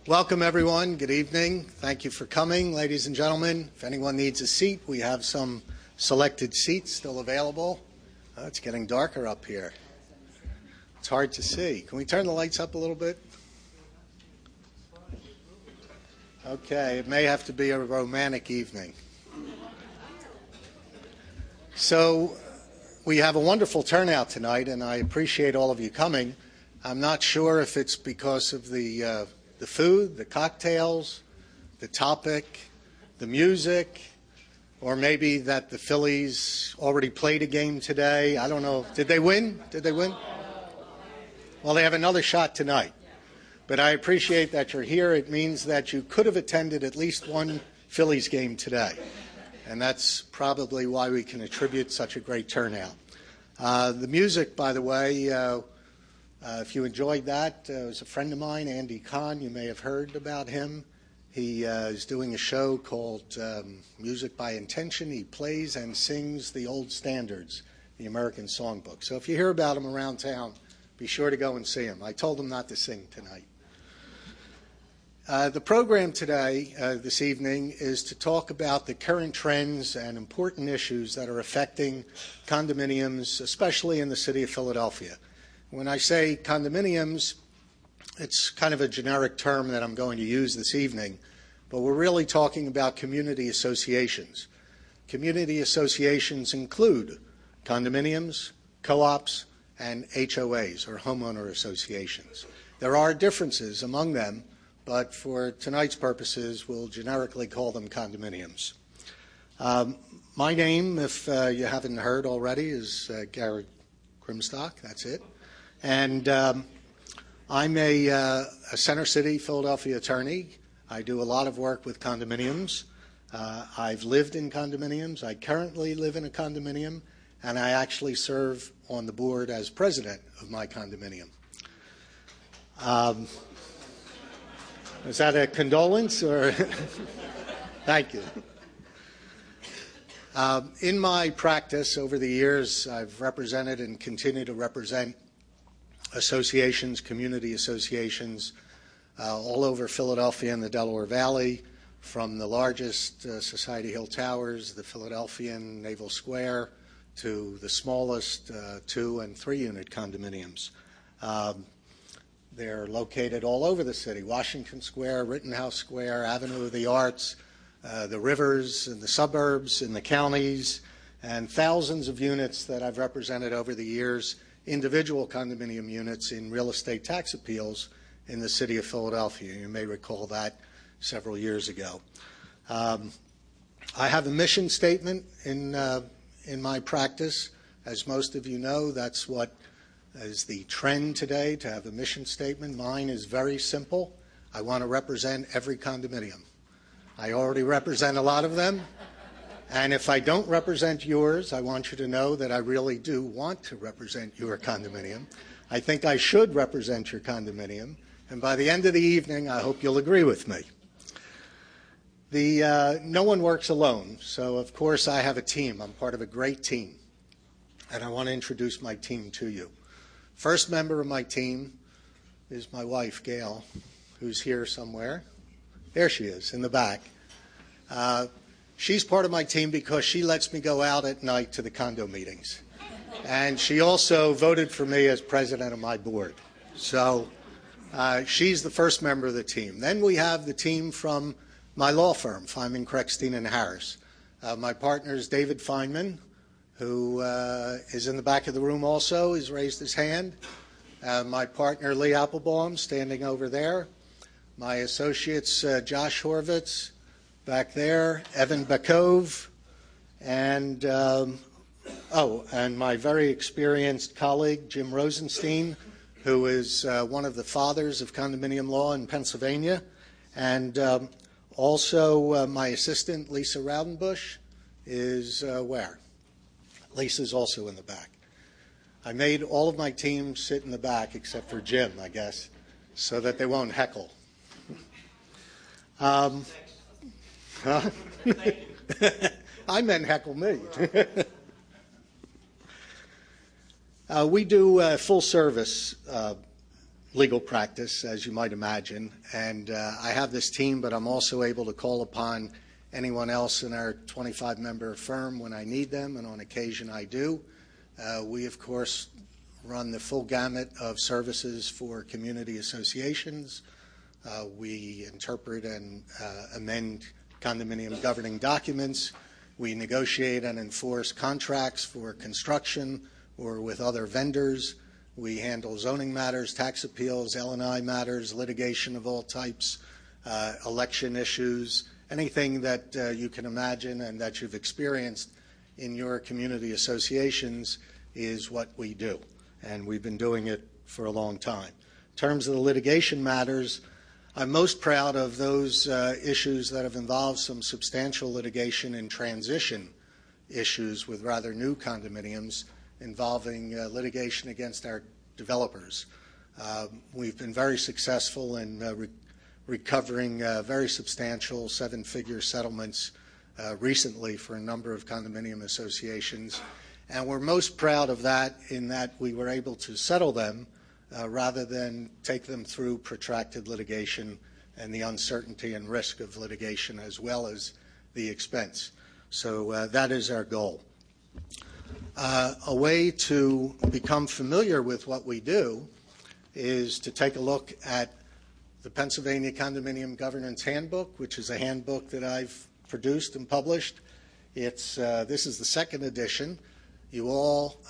Welcome, everyone. Good evening. Thank you for coming, ladies and gentlemen. If anyone needs a seat, we have some selected seats still available. Oh, it's getting darker up here. It's hard to see. Can we turn the lights up a little bit? Okay, it may have to be a romantic evening. So we have a wonderful turnout tonight, and I appreciate all of you coming. I'm not sure if it's because of the food, the cocktails, the topic, the music, or maybe that the Phillies already played a game today. I don't know. Did they win? Well, they have another shot tonight. But I appreciate that you're here. It means that you could have attended at least one Phillies game today. And that's probably why we can attribute such a great turnout. The music, by the way, if you enjoyed that, it was a friend of mine, Andy Kahn. You may have heard about him. He is doing a show called Music by Intention. He plays and sings the old standards, the American Songbook. So if you hear about him around town, be sure to go and see him. I told him not to sing tonight. The program today, this evening, is to talk about the current trends and important issues that are affecting condominiums, especially in the city of Philadelphia. When I say condominiums, it's kind of a generic term that I'm going to use this evening, but we're really talking about community associations. Community associations include condominiums, co-ops, and HOAs, or homeowner associations. There are differences among them, but for tonight's purposes, we'll generically call them condominiums. My name, if you haven't heard already, is Garrett Grimstock. That's it. And I'm a Center City, Philadelphia attorney. I do a lot of work with condominiums. I've lived in condominiums. I currently live in a condominium, and I actually serve on the board as president of my condominium. Is that a condolence or? Thank you. In my practice over the years, I've represented and continue to represent associations, community associations, all over Philadelphia and the Delaware Valley, from the largest Society Hill Towers, the Philadelphian Naval Square, to the smallest 2- and 3-unit condominiums. They're located all over the city: Washington Square, Rittenhouse Square, Avenue of the Arts, the rivers and the suburbs in the counties, and thousands of units that I've represented over the years, individual condominium units in real estate tax appeals in the city of Philadelphia. You may recall that several years ago. I have a mission statement in my practice. As most of you know, that's what is the trend today, to have a mission statement. Mine is very simple. I want to represent every condominium. I already represent a lot of them. And if I don't represent yours, I want you to know that I really do want to represent your condominium. I think I should represent your condominium. And by the end of the evening, I hope you'll agree with me. No one works alone. So, of course, I have a team. I'm part of a great team. And I want to introduce my team to you. First member of my team is my wife, Gail, who's here somewhere. There she is, in the back. She's part of my team because she lets me go out at night to the condo meetings. And she also voted for me as president of my board. So she's the first member of the team. Then we have the team from my law firm, Feynman, Kreckstein, and Harris. My partner is David Feynman, who is in the back of the room also. He's raised his hand. My partner, Lee Applebaum, standing over there. My associates, Josh Horvitz, back there, Evan Bakov, and my very experienced colleague, Jim Rosenstein, who is one of the fathers of condominium law in Pennsylvania, and also my assistant, Lisa Raudenbush, is where? Lisa's also in the back. I made all of my team sit in the back except for Jim, I guess, so that they won't heckle. Huh? I meant heckle me. We do full service legal practice, as you might imagine, and I have this team, but I'm also able to call upon anyone else in our 25-member firm when I need them, and on occasion I do. We, of course, run the full gamut of services for community associations. We interpret and amend condominium governing documents. We negotiate and enforce contracts for construction or with other vendors. We handle zoning matters, tax appeals, L&I matters, litigation of all types, election issues, anything that you can imagine and that you've experienced in your community associations is what we do. And we've been doing it for a long time. In terms of the litigation matters, I'm most proud of those issues that have involved some substantial litigation and transition issues with rather new condominiums involving litigation against our developers. We've been very successful in recovering very substantial seven-figure settlements recently for a number of condominium associations. And we're most proud of that in that we were able to settle them rather than take them through protracted litigation and the uncertainty and risk of litigation as well as the expense. So that is our goal. A way to become familiar with what we do is to take a look at the Pennsylvania Condominium Governance Handbook, which is a handbook that I've produced and published. This is the second edition. You all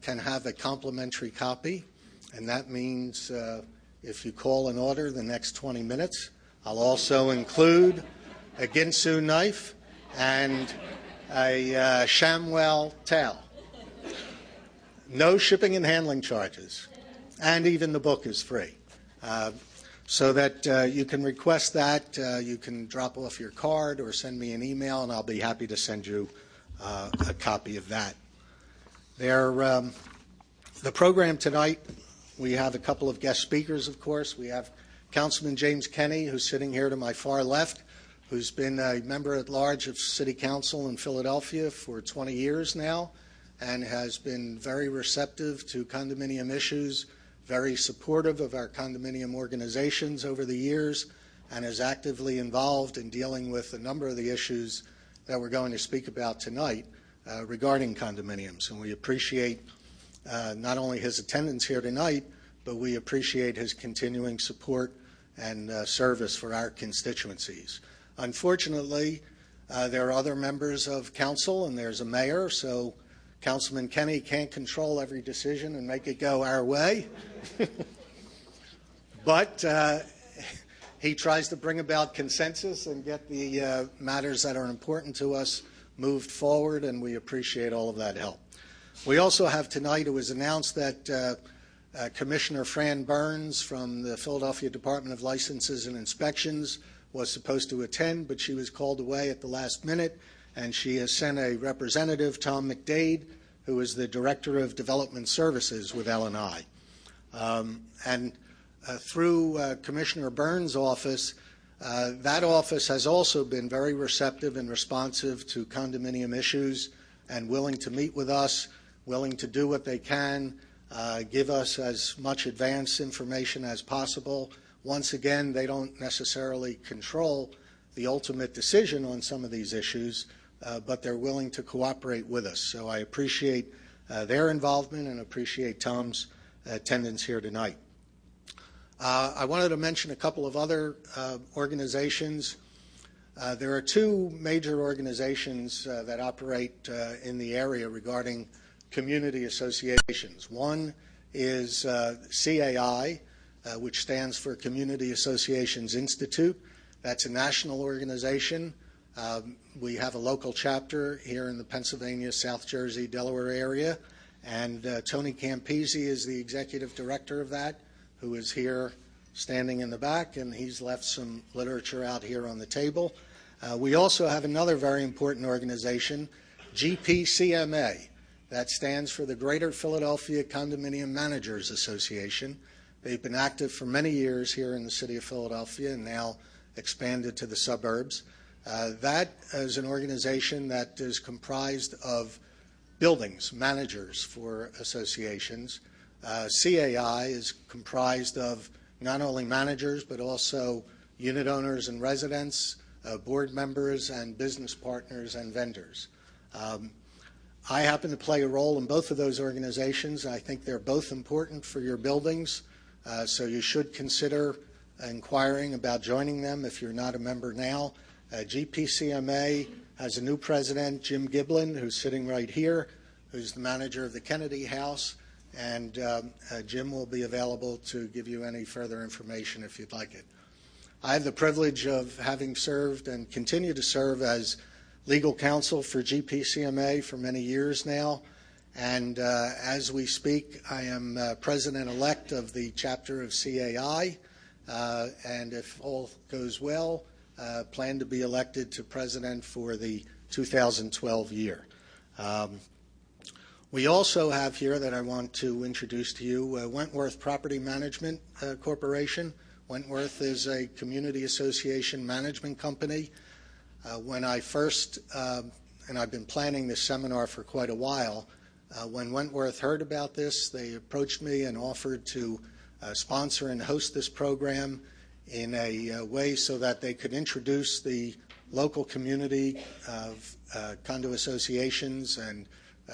can have a complimentary copy, and that means if you call an order the next 20 minutes, I'll also include a Ginsu knife and a ShamWell towel. No shipping and handling charges, and even the book is free. So that you can request that. You can drop off your card or send me an email, and I'll be happy to send you a copy of that. The program tonight, we have a couple of guest speakers, of course. We have Councilman James Kenney, who's sitting here to my far left, who's been a member at large of City Council in Philadelphia for 20 years now and has been very receptive to condominium issues, very supportive of our condominium organizations over the years, and is actively involved in dealing with a number of the issues that we're going to speak about tonight regarding condominiums. And we appreciate not only his attendance here tonight, but we appreciate his continuing support and service for our constituencies. Unfortunately, there are other members of council and there's a mayor, so Councilman Kenney can't control every decision and make it go our way. But he tries to bring about consensus and get the matters that are important to us moved forward, and we appreciate all of that help. We also have tonight, it was announced that Commissioner Fran Burns from the Philadelphia Department of Licenses and Inspections was supposed to attend, but she was called away at the last minute, and she has sent a representative, Tom McDade, who is the Director of Development Services with L&I. Through Commissioner Burns' office, that office has also been very receptive and responsive to condominium issues and willing to meet with us, willing to do what they can, give us as much advance information as possible. Once again, they don't necessarily control the ultimate decision on some of these issues, but they're willing to cooperate with us. So I appreciate their involvement and appreciate Tom's attendance here tonight. I wanted to mention a couple of other organizations. There are two major organizations that operate in the area regarding community associations. One is CAI, which stands for Community Associations Institute. That's a national organization. We have a local chapter here in the Pennsylvania, South Jersey, Delaware area, and Tony Campisi is the executive director of that, who is here standing in the back, and he's left some literature out here on the table. We also have another very important organization, GPCMA. That stands for the Greater Philadelphia Condominium Managers Association. They've been active for many years here in the city of Philadelphia and now expanded to the suburbs. That is an organization that is comprised of buildings, managers for associations, CAI is comprised of not only managers but also unit owners and residents, board members and business partners and vendors. I happen to play a role in both of those organizations. I think they're both important for your buildings, so you should consider inquiring about joining them if you're not a member now. GPCMA has a new president, Jim Giblin, who's sitting right here, who's the manager of the Kennedy House, and Jim will be available to give you any further information if you'd like it. I have the privilege of having served and continue to serve as legal counsel for GPCMA for many years now, and as we speak, I am president-elect of the chapter of CAI, and if all goes well, plan to be elected to president for the 2012 year. We also have here that I want to introduce to you Wentworth Property Management Corporation. Wentworth is a community association management company. When I first, and I've been planning this seminar for quite a while, when Wentworth heard about this, they approached me and offered to sponsor and host this program in a way so that they could introduce the local community of condo associations and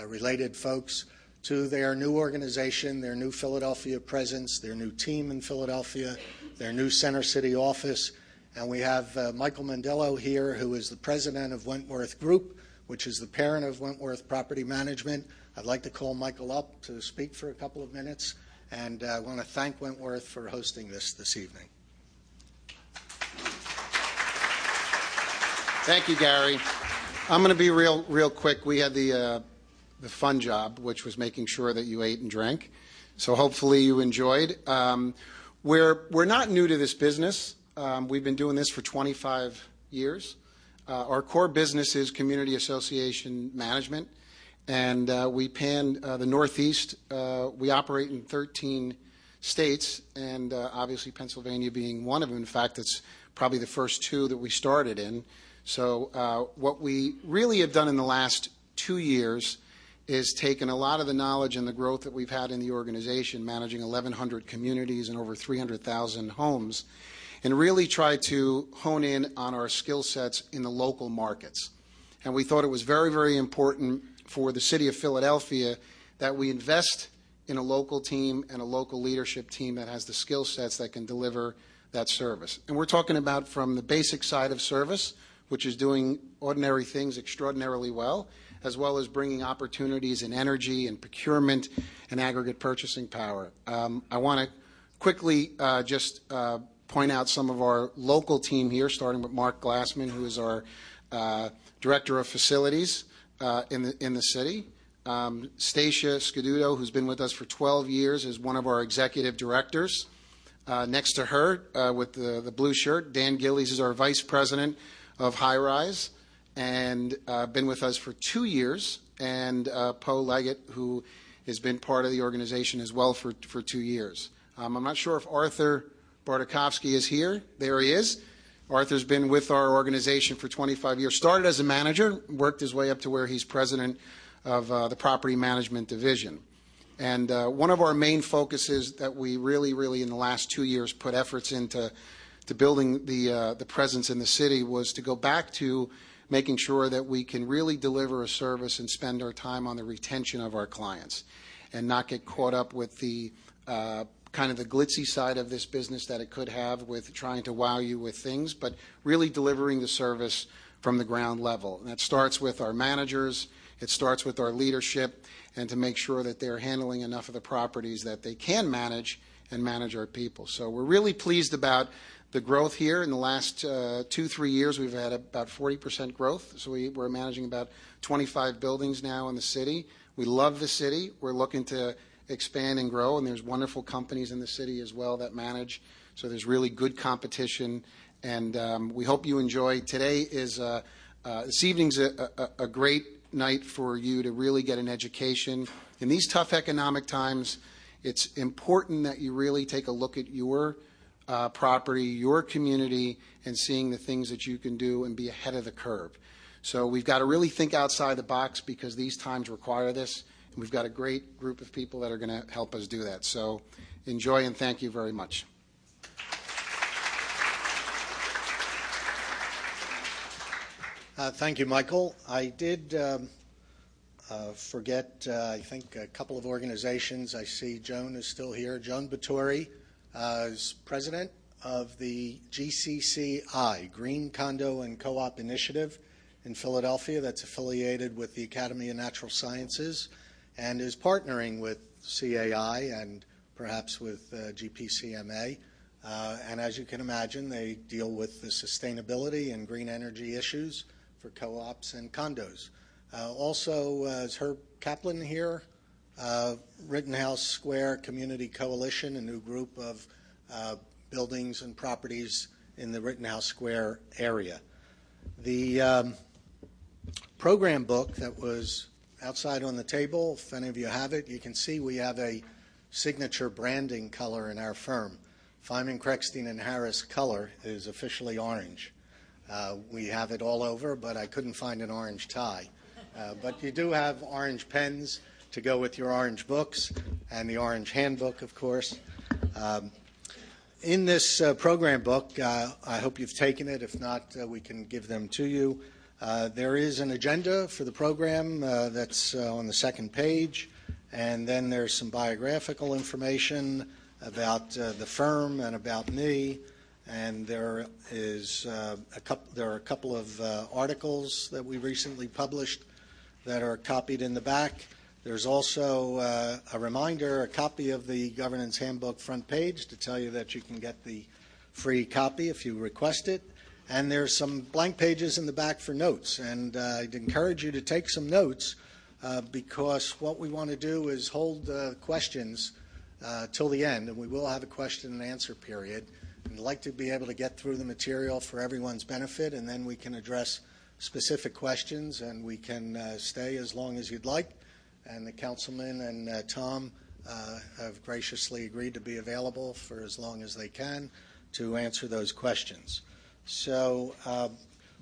related folks to their new organization, their new Philadelphia presence, their new team in Philadelphia, their new Center City office. And we have Michael Mandello here, who is the president of Wentworth Group, which is the parent of Wentworth Property Management. I'd like to call Michael up to speak for a couple of minutes, and I want to thank Wentworth for hosting this evening. Thank you, Gary. I'm going to be real quick. We had the fun job, which was making sure that you ate and drank. So hopefully you enjoyed. We're not new to this business. We've been doing this for 25 years. Our core business is community association management, and we pan the Northeast. We operate in 13 states, and obviously Pennsylvania being one of them. In fact, it's probably the first two that we started in. So what we really have done in the last 2 years is taken a lot of the knowledge and the growth that we've had in the organization, managing 1,100 communities and over 300,000 homes, and really try to hone in on our skill sets in the local markets. And we thought it was very, very important for the city of Philadelphia that we invest in a local team and a local leadership team that has the skill sets that can deliver that service. And we're talking about from the basic side of service, which is doing ordinary things extraordinarily well, as well as bringing opportunities in energy and procurement and aggregate purchasing power. I want to quickly just point out some of our local team here, starting with Mark Glassman, who is our Director of Facilities in the city. Stacia Scaduto, who's been with us for 12 years, is one of our executive directors. Next to her, with the blue shirt, Dan Gillies is our Vice President of High Rise, and been with us for 2 years, and Poe Leggett, who has been part of the organization as well for 2 years. I'm not sure if Arthur Bartakovsky is here. There he is. Arthur's been with our organization for 25 years. Started as a manager, worked his way up to where he's president of the property management division. And one of our main focuses that we really in the last 2 years put efforts into building the presence in the city was to go back to making sure that we can really deliver a service and spend our time on the retention of our clients and not get caught up with the kind of the glitzy side of this business that it could have with trying to wow you with things, but really delivering the service from the ground level. And that starts with our managers, it starts with our leadership, and to make sure that they're handling enough of the properties that they can manage and manage our people. So we're really pleased about the growth here. In the last 2-3 years, we've had about 40% growth. So we're managing about 25 buildings now in the city. We love the city. We're looking to expand and grow, and there's wonderful companies in the city as well that manage. So there's really good competition, and we hope you enjoy. Today is this evening's a great night for you to really get an education. In these tough economic times, it's important that you really take a look at your property, your community, and seeing the things that you can do and be ahead of the curve. So we've got to really think outside the box because these times require this, And we've got a great group of people that are going to help us do that. So enjoy, and thank you very much. Thank you, Michael. I did forget, I think, a couple of organizations. I see Joan is still here. Joan Batory is president of the GCCI, Green Condo and Co-op Initiative in Philadelphia, that's affiliated with the Academy of Natural Sciences and is partnering with CAI and perhaps with GPCMA. And as you can imagine, they deal with the sustainability and green energy issues for co-ops and condos. Also, is Herb Kaplan here? Rittenhouse Square Community Coalition, a new group of buildings and properties in the Rittenhouse Square area. The program book that was outside on the table, if any of you have it, you can see we have a signature branding color in our firm. Feynman, Kreckstein, and Harris color is officially orange. We have it all over, but I couldn't find an orange tie. But you do have orange pens to go with your orange books, and the orange handbook, of course. In this program book, I hope you've taken it. If not, we can give them to you. There is an agenda for the program that's on the second page, and then there's some biographical information about the firm and about me. And there are a couple of articles that we recently published that are copied in the back. There's also a reminder, a copy of the Governance Handbook front page to tell you that you can get the free copy if you request it. And there's some blank pages in the back for notes. And I'd encourage you to take some notes because what we want to do is hold questions till the end, and we will have a question and answer period. I'd like to be able to get through the material for everyone's benefit, and then we can address specific questions, and we can stay as long as you'd like. And the councilman and Tom have graciously agreed to be available for as long as they can to answer those questions. So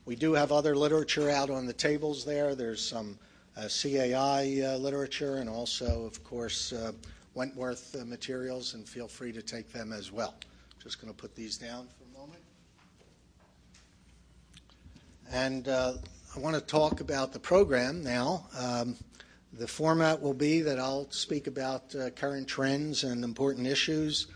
we do have other literature out on the tables there. There's some CAI literature and also, of course, Wentworth materials, and feel free to take them as well. Just going to put these down for a moment. And I want to talk about the program now. The format will be that I'll speak about current trends and important issues.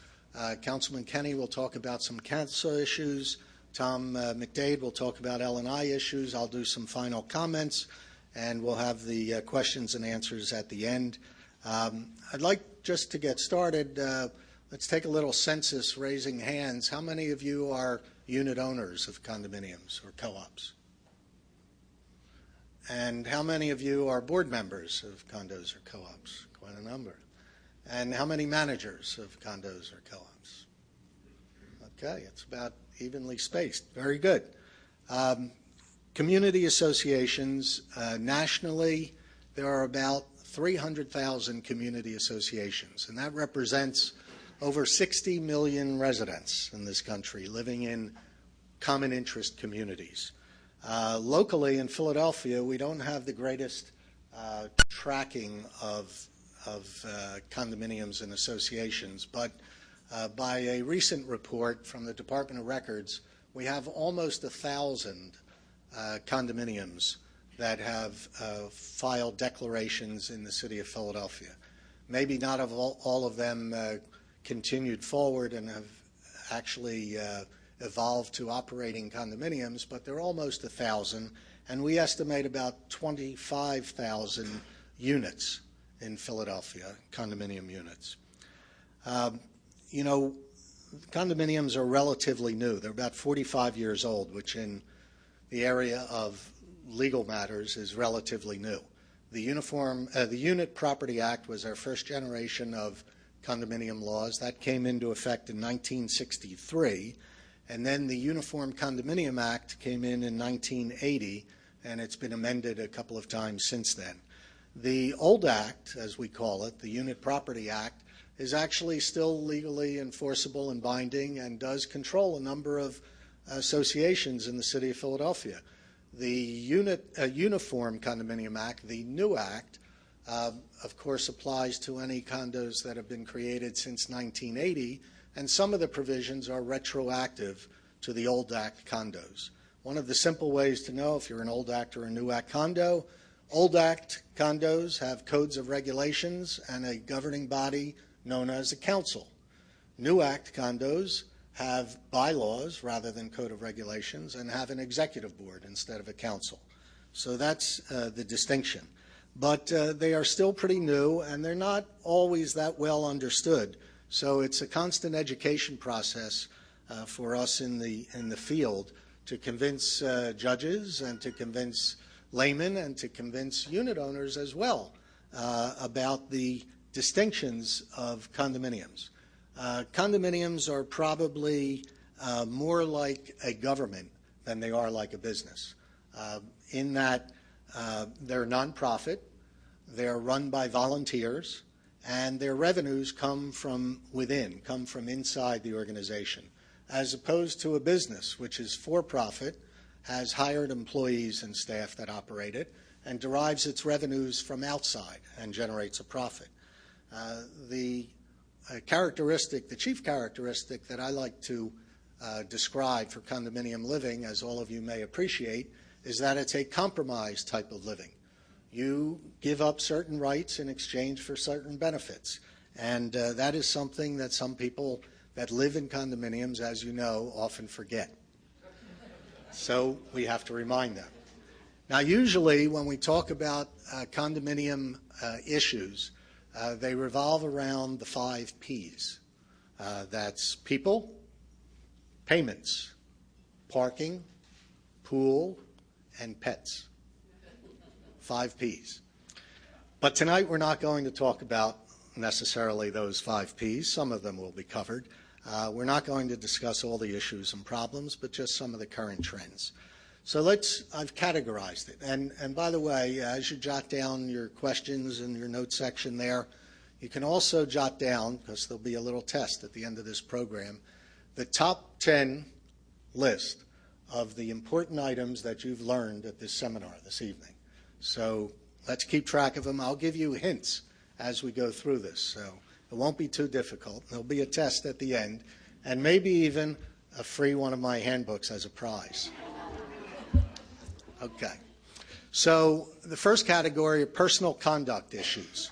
Councilman Kenny will talk about some council issues. Tom McDade will talk about L&I issues. I'll do some final comments, and we'll have the questions and answers at the end. I'd like just to get started, let's take a little census, raising hands. How many of you are unit owners of condominiums or co-ops? And how many of you are board members of condos or co-ops? Quite a number. And how many managers of condos or co-ops? Okay, it's about evenly spaced. Very good. Community associations, nationally, there are about 300,000 community associations, and that represents over 60 million residents in this country living in common interest communities. Locally in Philadelphia, we don't have the greatest tracking of condominiums and associations, but by a recent report from the Department of Records, we have almost 1,000 condominiums that have filed declarations in the city of Philadelphia. Maybe not all of them continued forward and have actually evolved to operating condominiums, but they're almost 1,000, and we estimate about 25,000 units in Philadelphia, condominium units. You know, condominiums are relatively new. They're about 45 years old, which in the area of legal matters is relatively new. The Unit Property Act was our first generation of condominium laws. That came into effect in 1963. And then the Uniform Condominium Act came in 1980, and it's been amended a couple of times since then. The old act, as we call it, the Unit Property Act, is actually still legally enforceable and binding and does control a number of associations in the city of Philadelphia. The Uniform Condominium Act, the new act, of course, applies to any condos that have been created since 1980, and some of the provisions are retroactive to the old Act condos. One of the simple ways to know if you're an old Act or a new Act condo, old Act condos have codes of regulations and a governing body known as a council. New Act condos have bylaws rather than code of regulations and have an executive board instead of a council. So that's the distinction. But they are still pretty new, and they're not always that well understood. So it's a constant education process for us in the field to convince judges and to convince laymen and to convince unit owners as well about the distinctions of condominiums. Condominiums are probably more like a government than they are like a business, in that they're nonprofit, they're run by volunteers, and their revenues come from within, come from inside the organization, as opposed to a business, which is for-profit, has hired employees and staff that operate it, and derives its revenues from outside and generates a profit. The chief characteristic that I like to describe for condominium living, as all of you may appreciate, is that it's a compromise type of living. You give up certain rights in exchange for certain benefits, and that is something that some people that live in condominiums, as you know, often forget. So we have to remind them. Now, usually when we talk about condominium issues, they revolve around the 5 Ps. That's people, payments, parking, pool, and pets. 5 Ps. But tonight we're not going to talk about necessarily those 5 Ps. Some of them will be covered. We're not going to discuss all the issues and problems, but just some of the current trends. So I've categorized it. And by the way, as you jot down your questions in your notes section there, you can also jot down, because there'll be a little test at the end of this program, the top 10 list of the important items that you've learned at this seminar this evening. So let's keep track of them. I'll give you hints as we go through this, so it won't be too difficult. There'll be a test at the end, and maybe even a free one of my handbooks as a prize. Okay. So the first category are personal conduct issues.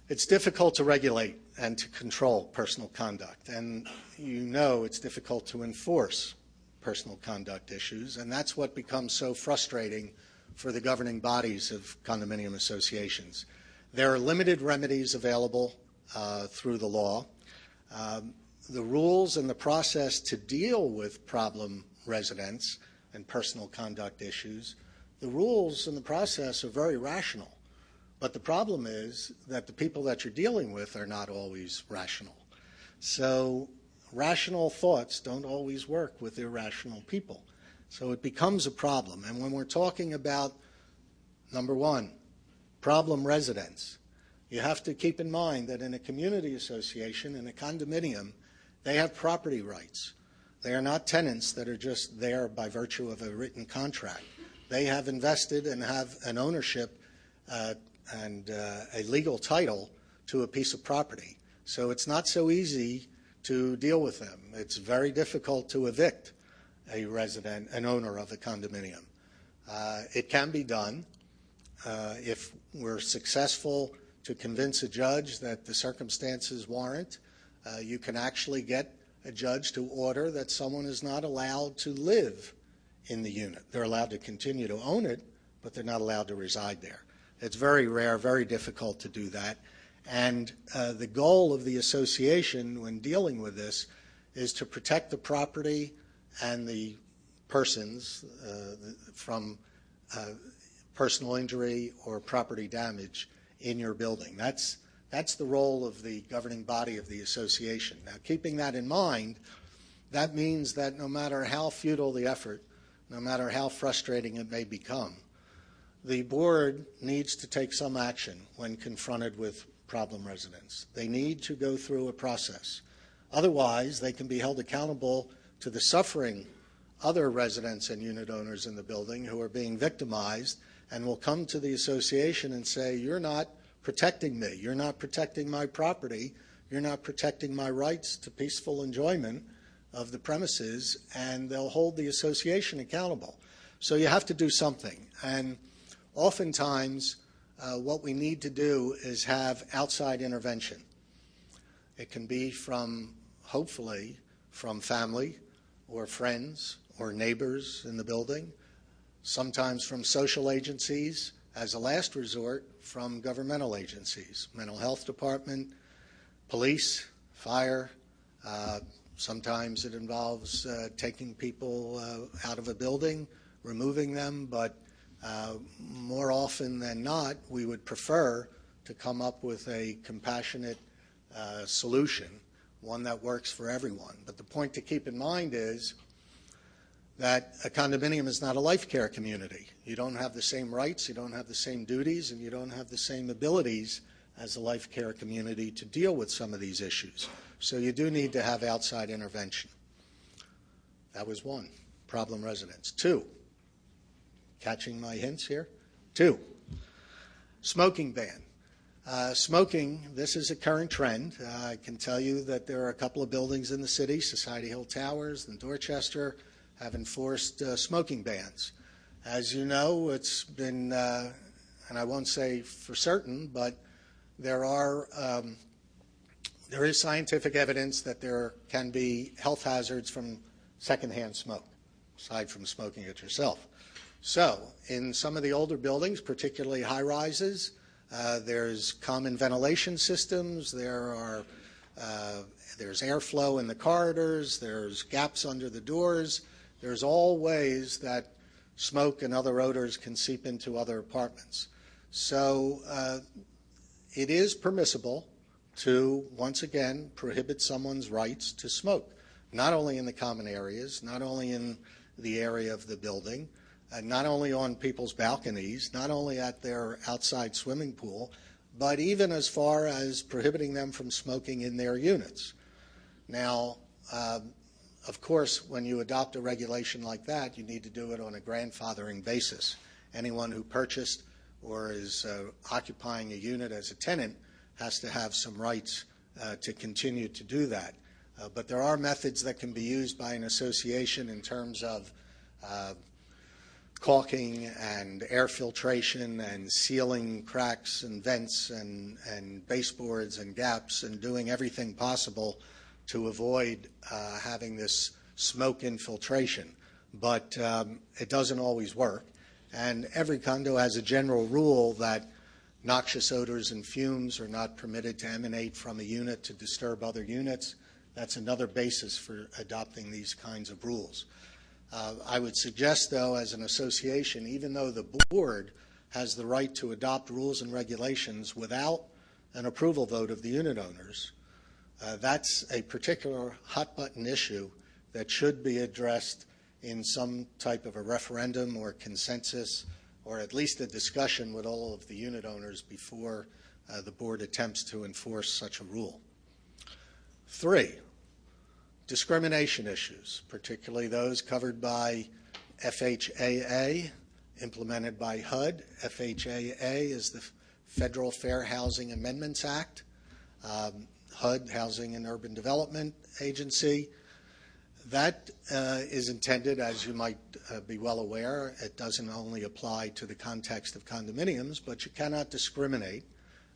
It's difficult to regulate and to control personal conduct, and you know it's difficult to enforce personal conduct issues, and that's what becomes so frustrating for the governing bodies of condominium associations. There are limited remedies available through the law. The rules and the process to deal with problem residents and personal conduct issues, the rules and the process are very rational. But the problem is that the people that you're dealing with are not always rational. So rational thoughts don't always work with irrational people. So it becomes a problem. And when we're talking about, number one, problem residents, you have to keep in mind that in a community association, in a condominium, they have property rights. They are not tenants that are just there by virtue of a written contract. They have invested and have an ownership and a legal title to a piece of property. So it's not so easy to deal with them. It's very difficult to evict a resident, an owner of a condominium. It can be done if we're successful to convince a judge that the circumstances warrant. You can actually get a judge to order that someone is not allowed to live in the unit. They're allowed to continue to own it, but they're not allowed to reside there. It's very rare, very difficult to do that. And the goal of the association when dealing with this is to protect the property and the persons from personal injury or property damage in your building. That's the role of the governing body of the association. Now, keeping that in mind, that means that no matter how futile the effort, no matter how frustrating it may become, the board needs to take some action when confronted with problem residents. They need to go through a process. Otherwise, they can be held accountable to the suffering other residents and unit owners in the building who are being victimized, and will come to the association and say, you're not protecting me, you're not protecting my property, you're not protecting my rights to peaceful enjoyment of the premises, and they'll hold the association accountable. So you have to do something. And oftentimes, what we need to do is have outside intervention. It can be from, hopefully, from family or friends or neighbors in the building, sometimes from social agencies, as a last resort, from governmental agencies, mental health department, police, fire. Sometimes it involves taking people out of a building, removing them, but more often than not, we would prefer to come up with a compassionate solution, one that works for everyone. But the point to keep in mind is that a condominium is not a life care community. You don't have the same rights, you don't have the same duties, and you don't have the same abilities as a life care community to deal with some of these issues. So you do need to have outside intervention. That was one, problem residents. Two, catching my hints here? Two, smoking ban. Smoking, this is a current trend. I can tell you that there are a couple of buildings in the city, Society Hill Towers and Dorchester, have enforced smoking bans. As you know, it's been, and I won't say for certain, but there is scientific evidence that there can be health hazards from secondhand smoke, aside from smoking it yourself. So in some of the older buildings, particularly high-rises, there's common ventilation systems, there's airflow in the corridors, there's gaps under the doors, there's all ways that smoke and other odors can seep into other apartments. So it is permissible to, once again, prohibit someone's rights to smoke, not only in the common areas, not only in the area of the building, not only on people's balconies, not only at their outside swimming pool, but even as far as prohibiting them from smoking in their units. Now, of course, when you adopt a regulation like that, you need to do it on a grandfathering basis. Anyone who purchased or is occupying a unit as a tenant has to have some rights to continue to do that. But there are methods that can be used by an association in terms of caulking and air filtration and sealing cracks and vents and baseboards and gaps and doing everything possible to avoid having this smoke infiltration. But it doesn't always work. And every condo has a general rule that noxious odors and fumes are not permitted to emanate from a unit to disturb other units. That's another basis for adopting these kinds of rules. I would suggest, though, as an association, even though the board has the right to adopt rules and regulations without an approval vote of the unit owners, that's a particular hot-button issue that should be addressed in some type of a referendum or consensus, or at least a discussion with all of the unit owners before the board attempts to enforce such a rule. 3, discrimination issues, particularly those covered by FHAA, implemented by HUD. FHAA is the Federal Fair Housing Amendments Act. HUD, Housing and Urban Development Agency. That is intended, as you might be well aware, it doesn't only apply to the context of condominiums, but you cannot discriminate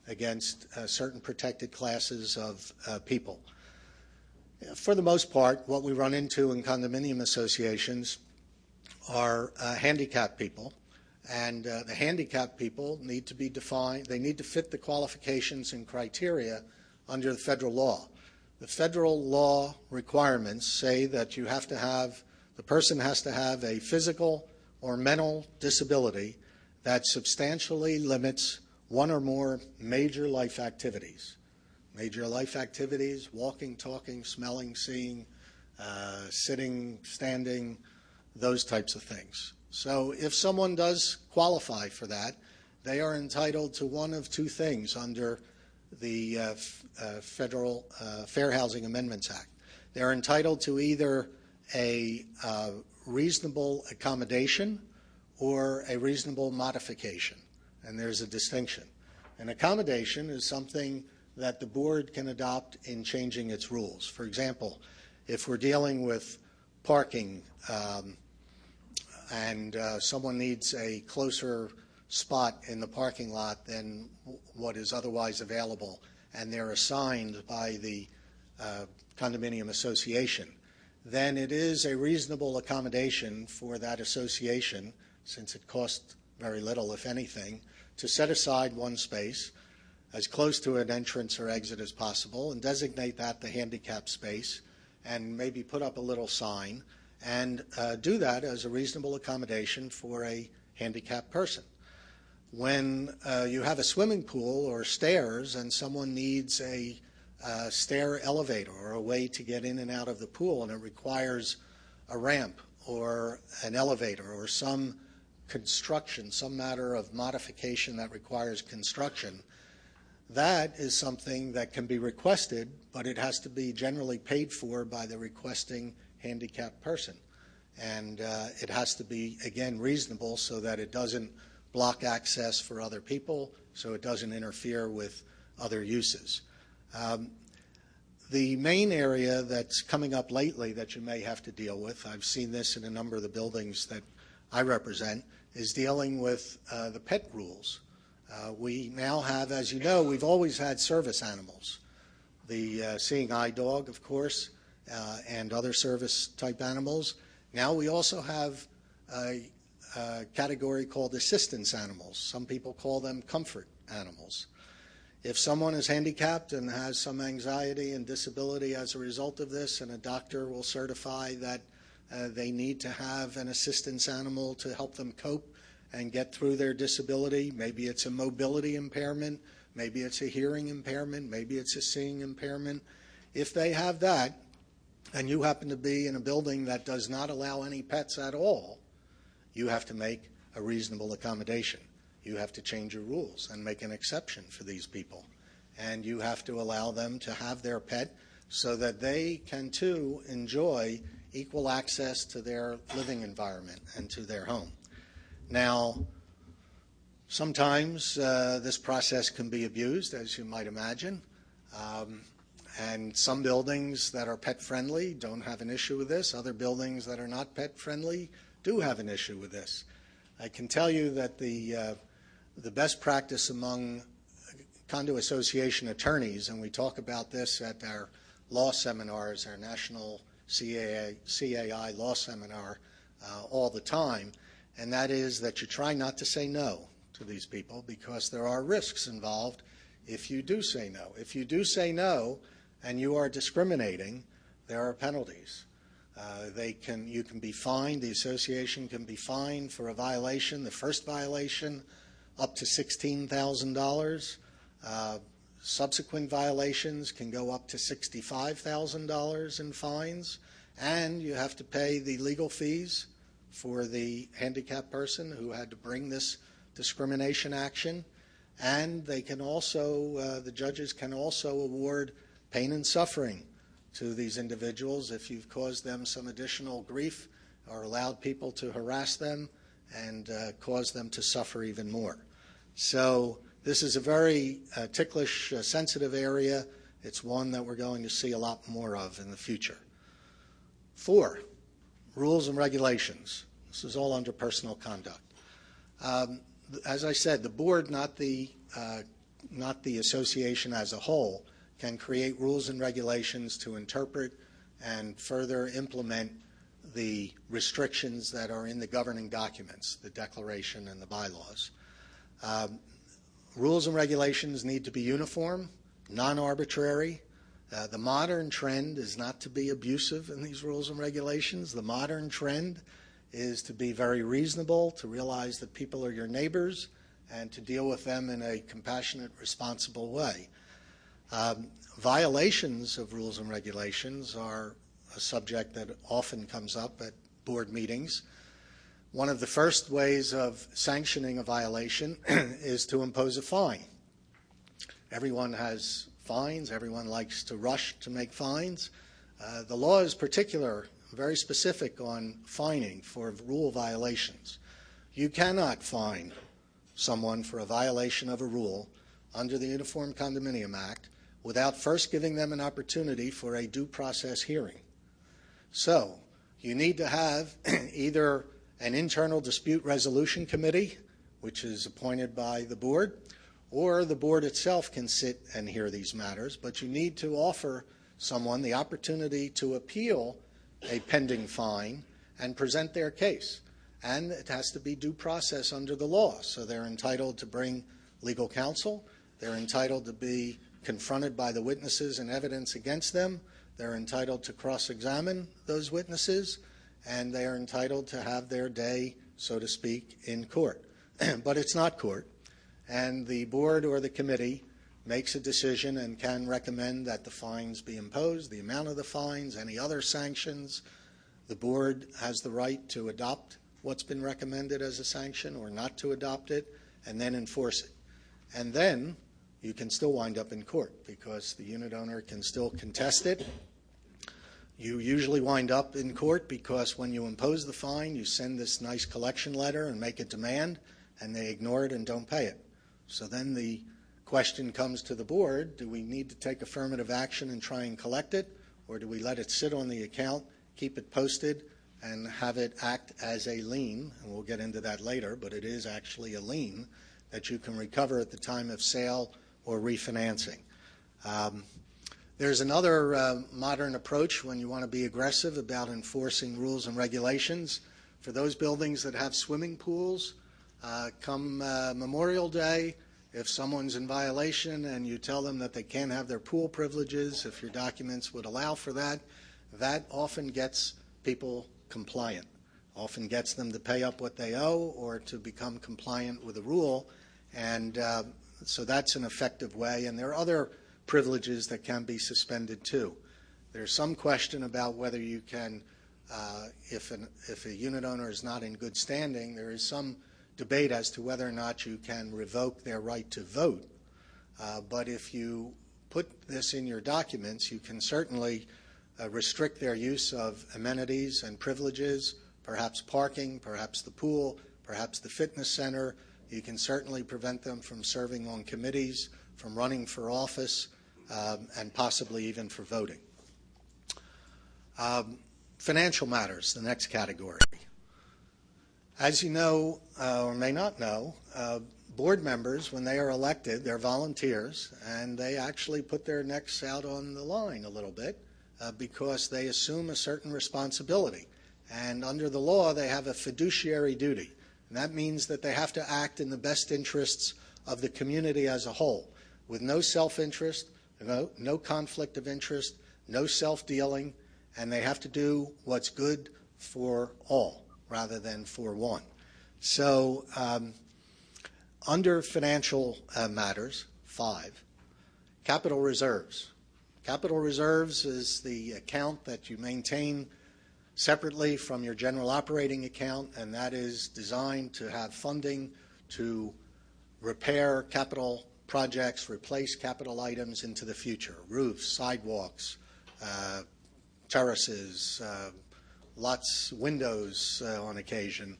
against certain protected classes of people. For the most part, what we run into in condominium associations are handicapped people, and the handicapped people need to be defined, they need to fit the qualifications and criteria under the federal law. The federal law requirements say that you have to have, the person has to have a physical or mental disability that substantially limits one or more major life activities. Major life activities, walking, talking, smelling, seeing, sitting, standing, those types of things. So if someone does qualify for that, they are entitled to one of two things under the Federal Fair Housing Amendments Act. They're entitled to either a reasonable accommodation or a reasonable modification, and there's a distinction. An accommodation is something that the board can adopt in changing its rules. For example, if we're dealing with parking and someone needs a closer spot in the parking lot than what is otherwise available, and they're assigned by the condominium association, then it is a reasonable accommodation for that association, since it costs very little, if anything, to set aside one space as close to an entrance or exit as possible and designate that the handicap space, and maybe put up a little sign and do that as a reasonable accommodation for a handicapped person. When you have a swimming pool or stairs and someone needs a stair elevator or a way to get in and out of the pool, and it requires a ramp or an elevator or some construction, some matter of modification that requires construction, that is something that can be requested, but it has to be generally paid for by the requesting handicapped person. And it has to be, again, reasonable so that it doesn't block access for other people, so it doesn't interfere with other uses. The main area that's coming up lately that you may have to deal with, I've seen this in a number of the buildings that I represent, is dealing with the pet rules. We now have, as you know, we've always had service animals. The seeing eye dog, of course, and other service type animals. Now we also have a category called assistance animals. Some people call them comfort animals. If someone is handicapped and has some anxiety and disability as a result of this, and a doctor will certify that they need to have an assistance animal to help them cope and get through their disability, maybe it's a mobility impairment, maybe it's a hearing impairment, maybe it's a seeing impairment. If they have that, and you happen to be in a building that does not allow any pets at all, you have to make a reasonable accommodation. You have to change your rules and make an exception for these people. And you have to allow them to have their pet so that they can, too, enjoy equal access to their living environment and to their home. Now, sometimes this process can be abused, as you might imagine. And some buildings that are pet-friendly don't have an issue with this. Other buildings that are not pet-friendly do have an issue with this. I can tell you that the best practice among condo association attorneys, and we talk about this at our law seminars, our national CAI law seminar all the time, and that is that you try not to say no to these people, because there are risks involved if you do say no. If you do say no and you are discriminating, there are penalties. You can be fined, the association can be fined for a violation, the first violation, up to $16,000. Subsequent violations can go up to $65,000 in fines, and you have to pay the legal fees for the handicapped person who had to bring this discrimination action. And they can also, the judges can also award pain and suffering to these individuals if you've caused them some additional grief or allowed people to harass them and cause them to suffer even more. So this is a very ticklish, sensitive area. It's one that we're going to see a lot more of in the future. 4, rules and regulations. This is all under personal conduct. As I said, the board, not the association as a whole, can create rules and regulations to interpret and further implement the restrictions that are in the governing documents, the declaration and the bylaws. Rules and regulations need to be uniform, non-arbitrary. The modern trend is not to be abusive in these rules and regulations. The modern trend is to be very reasonable, to realize that people are your neighbors, and to deal with them in a compassionate, responsible way. Violations of rules and regulations are a subject that often comes up at board meetings. One of the first ways of sanctioning a violation is to impose a fine. Everyone has fines. Everyone likes to rush to make fines. The law is particular, very specific on fining for rule violations. You cannot fine someone for a violation of a rule under the Uniform Condominium Act without first giving them an opportunity for a due process hearing. So you need to have either an internal dispute resolution committee, which is appointed by the board, or the board itself can sit and hear these matters, but you need to offer someone the opportunity to appeal a pending fine and present their case. And it has to be due process under the law. So they're entitled to bring legal counsel. They're entitled to be confronted by the witnesses and evidence against them. They're entitled to cross-examine those witnesses. And they are entitled to have their day, so to speak, in court. But it's not court. And the board or the committee makes a decision and can recommend that the fines be imposed, the amount of the fines, any other sanctions. The board has the right to adopt what's been recommended as a sanction or not to adopt it, and then enforce it. And then you can still wind up in court because the unit owner can still contest it. You usually wind up in court because when you impose the fine, you send this nice collection letter and make a demand, and they ignore it and don't pay it. So then the question comes to the board, do we need to take affirmative action and try and collect it, or do we let it sit on the account, keep it posted, and have it act as a lien? And we'll get into that later, but it is actually a lien that you can recover at the time of sale or refinancing. There's another modern approach when you want to be aggressive about enforcing rules and regulations. For those buildings that have swimming pools, come Memorial Day, if someone's in violation and you tell them that they can't have their pool privileges, if your documents would allow for that, that often gets people compliant, often gets them to pay up what they owe or to become compliant with a rule. And so that's an effective way. And there are other privileges that can be suspended too. There's some question about whether you can, if a unit owner is not in good standing, there is some debate as to whether or not you can revoke their right to vote. But if you put this in your documents, you can certainly restrict their use of amenities and privileges, perhaps parking, perhaps the pool, perhaps the fitness center. You can certainly prevent them from serving on committees, from running for office, and possibly even for voting. Financial matters, the next category. As you know, or may not know, board members, when they are elected, they're volunteers, and they actually put their necks out on the line a little bit because they assume a certain responsibility. And under the law, they have a fiduciary duty. And that means that they have to act in the best interests of the community as a whole, with no self-interest, no conflict of interest, no self-dealing, and they have to do what's good for all rather than for one. So under financial matters, 5, capital reserves. Capital reserves is the account that you maintain separately from your general operating account, and that is designed to have funding to repair capital projects, replace capital items into the future, roofs, sidewalks, terraces, windows on occasion,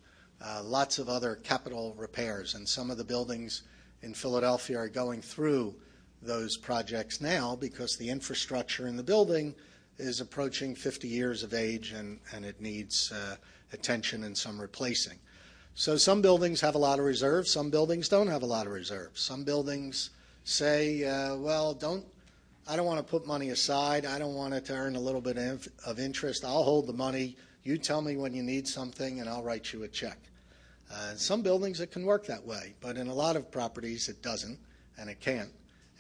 lots of other capital repairs. And some of the buildings in Philadelphia are going through those projects now because the infrastructure in the building is approaching 50 years of age and it needs attention and some replacing. So some buildings have a lot of reserves, some buildings don't have a lot of reserves. Some buildings say, well, I don't want to put money aside, I don't want it to earn a little bit of interest, I'll hold the money, you tell me when you need something and I'll write you a check. Some buildings it can work that way, but in a lot of properties it doesn't and it can't.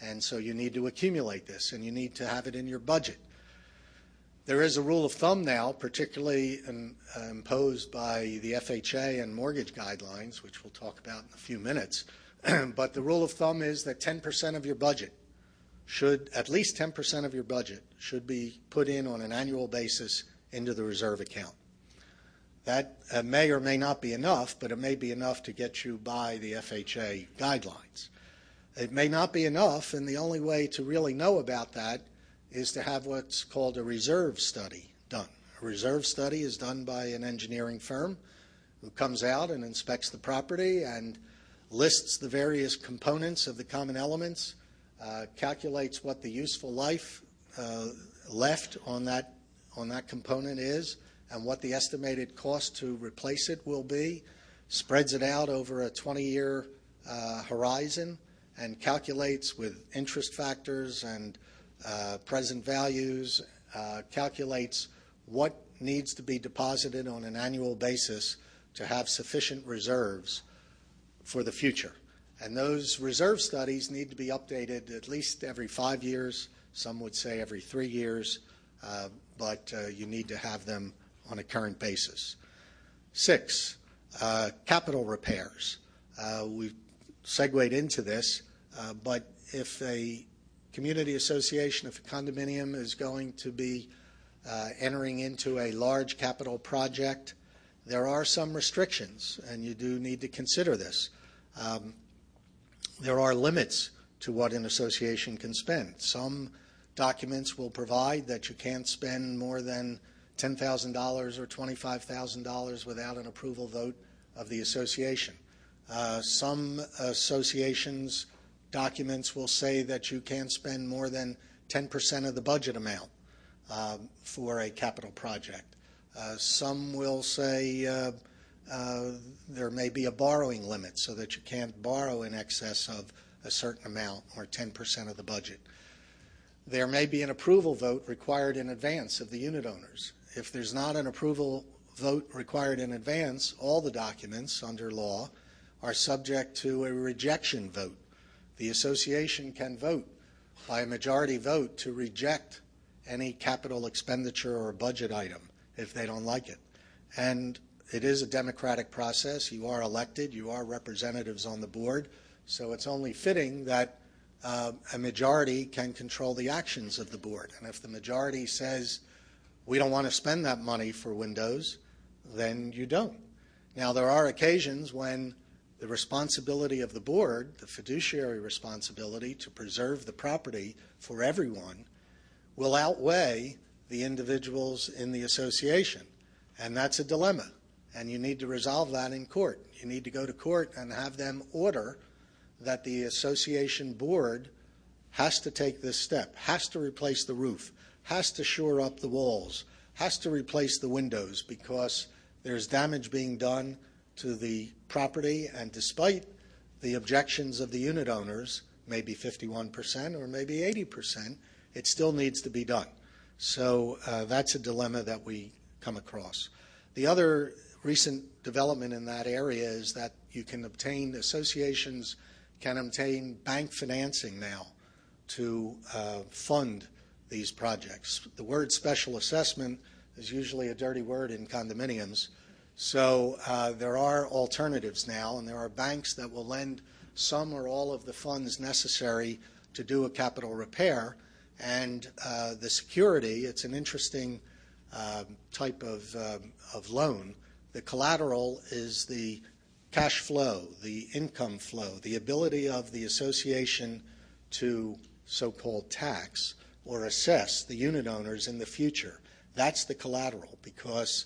And so you need to accumulate this and you need to have it in your budget. There is a rule of thumb now, particularly imposed by the FHA and mortgage guidelines, which we'll talk about in a few minutes. But the rule of thumb is that 10% of your budget at least 10% of your budget should be put in on an annual basis into the reserve account. That may or may not be enough, but it may be enough to get you by the FHA guidelines. It may not be enough, and the only way to really know about that is to have what's called a reserve study done. A reserve study is done by an engineering firm. who comes out and inspects the property and lists the various components of the common elements, calculates what the useful life left on that component is, and what the estimated cost to replace it will be, spreads it out over a 20-year horizon, and calculates with interest factors and present values, calculates what needs to be deposited on an annual basis to have sufficient reserves for the future. And those reserve studies need to be updated at least every 5 years. Some would say every 3 years, but you need to have them on a current basis. 6, capital repairs. We've segued into this, but if a community association, if a condominium is going to be entering into a large capital project, there are some restrictions, and you do need to consider this. There are limits to what an association can spend. Some documents will provide that you can't spend more than $10,000 or $25,000 without an approval vote of the association. Some associations' documents will say that you can't spend more than 10% of the budget amount for a capital project. Some will say there may be a borrowing limit so that you can't borrow in excess of a certain amount or 10% of the budget. There may be an approval vote required in advance of the unit owners. If there's not an approval vote required in advance, all the documents under law are subject to a rejection vote. The association can vote by a majority vote to reject any capital expenditure or budget item if they don't like it. And it is a democratic process. You are elected. You are representatives on the board. So it's only fitting that a majority can control the actions of the board. And if the majority says, we don't want to spend that money for windows, then you don't. Now, there are occasions when the responsibility of the board, the fiduciary responsibility to preserve the property for everyone, will outweigh the individuals in the association. And that's a dilemma. And you need to resolve that in court. You need to go to court and have them order that the association board has to take this step, has to replace the roof, has to shore up the walls, has to replace the windows because there's damage being done to the property, and despite the objections of the unit owners, maybe 51% or maybe 80%, it still needs to be done. So that's a dilemma that we come across. The other recent development in that area is that you can obtain, associations can obtain bank financing now to fund these projects. The word special assessment is usually a dirty word in condominiums. So there are alternatives now, and there are banks that will lend some or all of the funds necessary to do a capital repair. And the security, it's an interesting type of loan. The collateral is the cash flow, the income flow, the ability of the association to so-called tax or assess the unit owners in the future. That's the collateral, because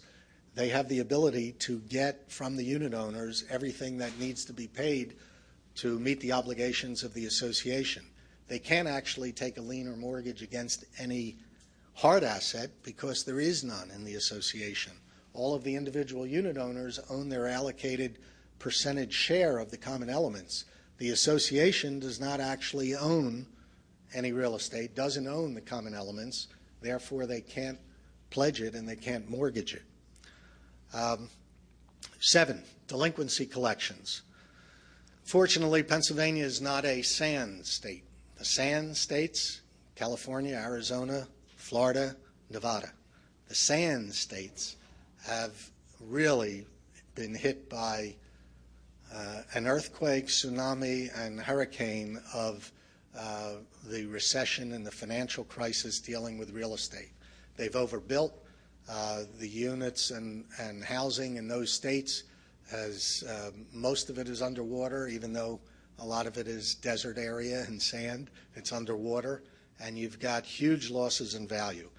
they have the ability to get from the unit owners everything that needs to be paid to meet the obligations of the association. They can't actually take a lien or mortgage against any hard asset because there is none in the association. All of the individual unit owners own their allocated percentage share of the common elements. The association does not actually own any real estate, doesn't own the common elements, therefore they can't pledge it and they can't mortgage it. 7, delinquency collections. Fortunately, Pennsylvania is not a sand state. The sand states, California, Arizona, Florida, Nevada. The sand states have really been hit by an earthquake, tsunami, and hurricane of the recession and the financial crisis dealing with real estate. They've overbuilt the units and housing in those states. Most of it is underwater, even though a lot of it is desert area and sand. It's underwater, and you've got huge losses in value.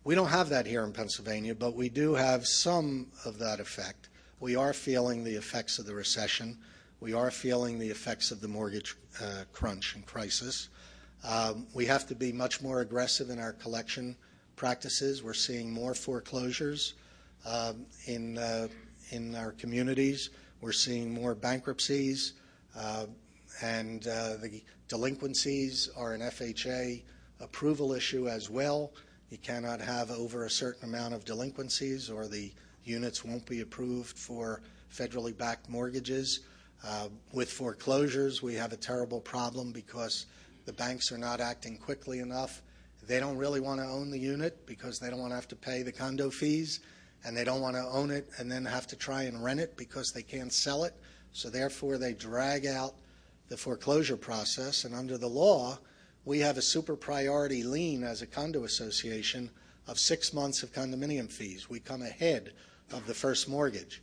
We don't have that here in Pennsylvania, but we do have some of that effect we are feeling the effects of the recession. We are feeling the effects of the mortgage crunch and crisis. We have to be much more aggressive in our collection practices. We're seeing more foreclosures in our communities. We're seeing more bankruptcies, and the delinquencies are an FHA approval issue as well. You cannot have over a certain amount of delinquencies or the units won't be approved for federally backed mortgages. With foreclosures, we have a terrible problem because the banks are not acting quickly enough. They don't really want to own the unit because they don't want to have to pay the condo fees, and they don't want to own it and then have to try and rent it because they can't sell it. So therefore, they drag out the foreclosure process. And under the law, we have a super priority lien as a condo association of 6 months of condominium fees. We come ahead of the first mortgage.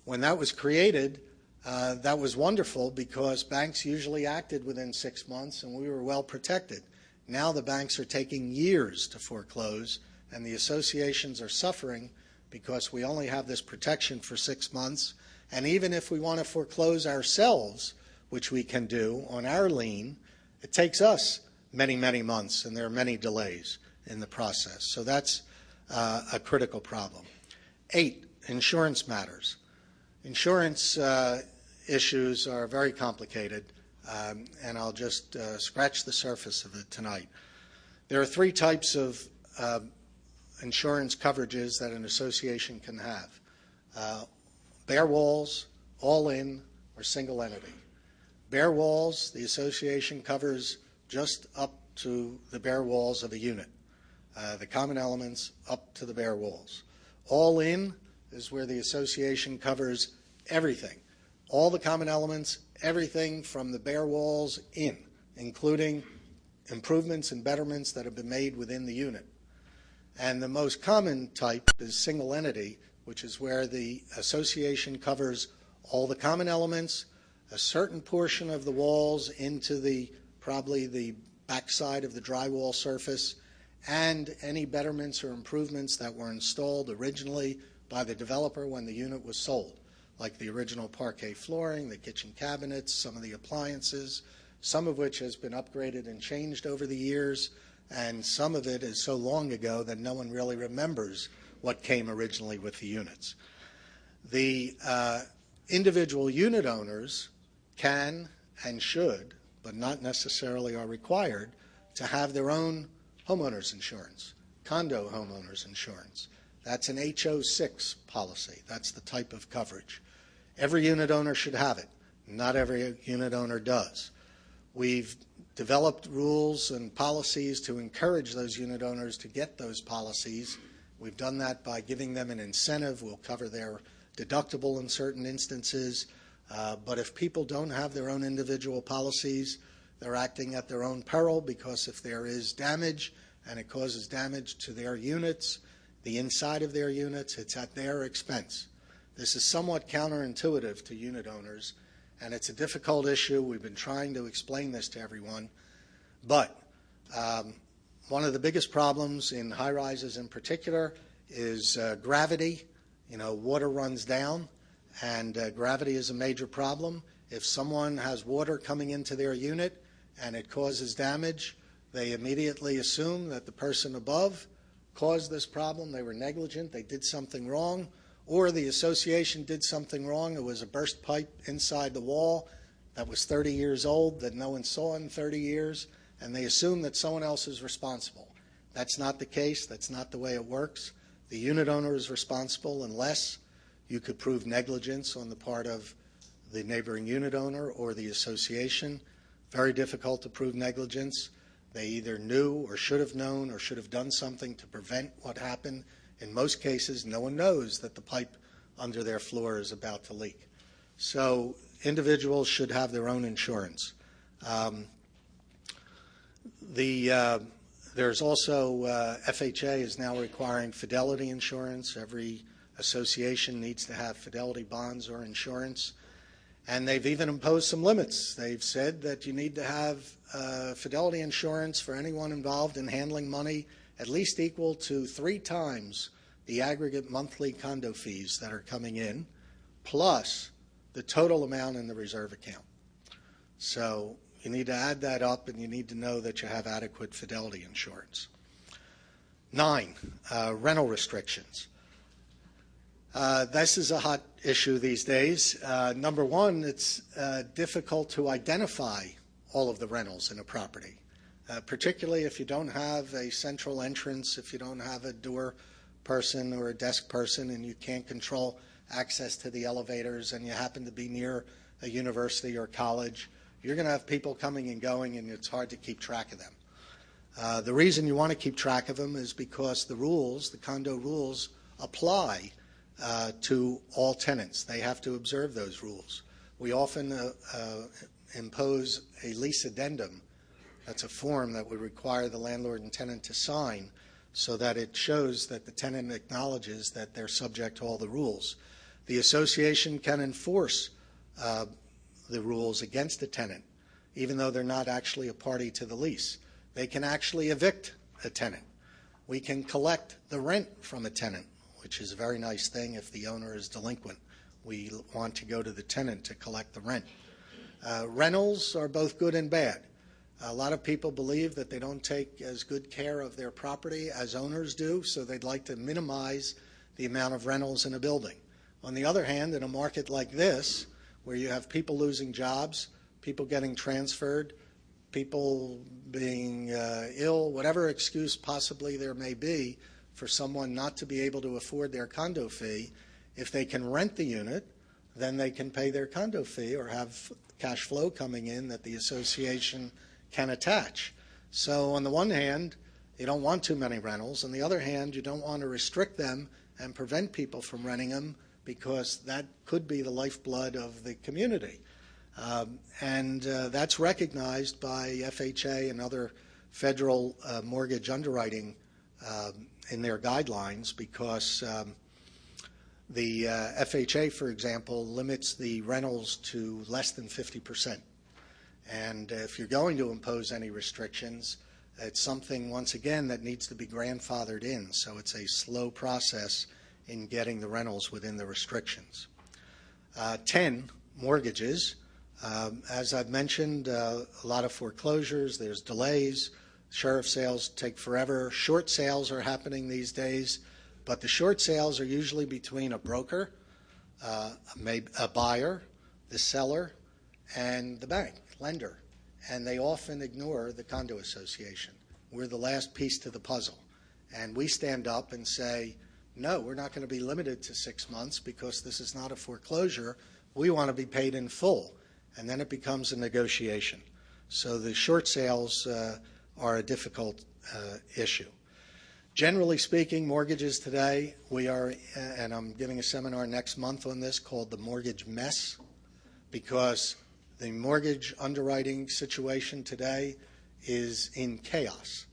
When that was created, that was wonderful because banks usually acted within 6 months and we were well protected. Now the banks are taking years to foreclose and the associations are suffering because we only have this protection for 6 months. And even if we want to foreclose ourselves, which we can do on our lien, it takes us many, many months and there are many delays in the process. So that's a critical problem. 8, insurance matters. Insurance issues are very complicated, and I'll just scratch the surface of it tonight. There are 3 types of insurance coverages that an association can have. Bare walls, all-in, or single entity. Bare walls, the association covers just up to the bare walls of a unit. The common elements up to the bare walls. All-in is where the association covers everything. All the common elements, everything from the bare walls in, including improvements and betterments that have been made within the unit. And the most common type is single entity, which is where the association covers all the common elements, a certain portion of the walls into probably the backside of the drywall surface, and any betterments or improvements that were installed originally by the developer when the unit was sold, like the original parquet flooring, the kitchen cabinets, some of the appliances, some of which has been upgraded and changed over the years, and some of it is so long ago that no one really remembers what came originally with the units. The individual unit owners can and should, but not necessarily are required, to have their own homeowners insurance, condo homeowners insurance. That's an HO6 policy. That's the type of coverage. Every unit owner should have it. Not every unit owner does. We've developed rules and policies to encourage those unit owners to get those policies. We've done that by giving them an incentive. We'll cover their deductible in certain instances. But if people don't have their own individual policies, they're acting at their own peril, because if there is damage and it causes damage to their units, the inside of their units, it's at their expense. This is somewhat counterintuitive to unit owners, and it's a difficult issue. We've been trying to explain this to everyone. But one of the biggest problems in high-rises in particular is gravity. You know, water runs down, and gravity is a major problem. If someone has water coming into their unit and it causes damage, they immediately assume that the person above caused this problem. They were negligent, they did something wrong, or the association did something wrong. It was a burst pipe inside the wall that was 30 years old that no one saw in 30 years, and they assume that someone else is responsible. That's not the case. That's not the way it works. The unit owner is responsible unless you could prove negligence on the part of the neighboring unit owner or the association. Very difficult to prove negligence. They either knew or should have known or should have done something to prevent what happened. In most cases, no one knows that the pipe under their floor is about to leak. So individuals should have their own insurance. There's also FHA is now requiring fidelity insurance. Every association needs to have fidelity bonds or insurance. And they've even imposed some limits. They've said that you need to have fidelity insurance for anyone involved in handling money at least equal to 3 times the aggregate monthly condo fees that are coming in plus the total amount in the reserve account. So you need to add that up, and you need to know that you have adequate fidelity insurance. 9, rental restrictions. This is a hot issue these days. Number one, it's difficult to identify all of the rentals in a property, particularly if you don't have a central entrance, if you don't have a door person or a desk person, and you can't control access to the elevators, and you happen to be near a university or college. You're going to have people coming and going, and it's hard to keep track of them. The reason you want to keep track of them is because the rules, the condo rules, apply to all tenants. They have to observe those rules. We often impose a lease addendum. That's a form that would require the landlord and tenant to sign so that it shows that the tenant acknowledges that they're subject to all the rules. The association can enforce the rules against a tenant, even though they're not actually a party to the lease. They can actually evict a tenant. We can collect the rent from a tenant, which is a very nice thing if the owner is delinquent. We want to go to the tenant to collect the rent. Rentals are both good and bad. A lot of people believe that they don't take as good care of their property as owners do, so they'd like to minimize the amount of rentals in a building. On the other hand, in a market like this, where you have people losing jobs, people getting transferred, people being ill, whatever excuse possibly there may be for someone not to be able to afford their condo fee, if they can rent the unit, then they can pay their condo fee or have cash flow coming in that the association can attach. So on the one hand, you don't want too many rentals. On the other hand, you don't want to restrict them and prevent people from renting them, because that could be the lifeblood of the community. That's recognized by FHA and other federal mortgage underwriting in their guidelines, because the FHA, for example, limits the rentals to less than 50%. And if you're going to impose any restrictions, it's something, once again, that needs to be grandfathered in. So it's a slow process in getting the rentals within the restrictions. 10, mortgages. As I've mentioned, a lot of foreclosures, there's delays, sheriff sales take forever. Short sales are happening these days, but the short sales are usually between a broker, a buyer, the seller, and the bank, lender. And they often ignore the condo association. We're the last piece to the puzzle. And we stand up and say, no, we're not going to be limited to 6 months because this is not a foreclosure. We want to be paid in full. And then it becomes a negotiation. So the short sales are a difficult issue. Generally speaking, mortgages today, we are, and I'm giving a seminar next month on this called The Mortgage Mess, because the mortgage underwriting situation today is in chaos.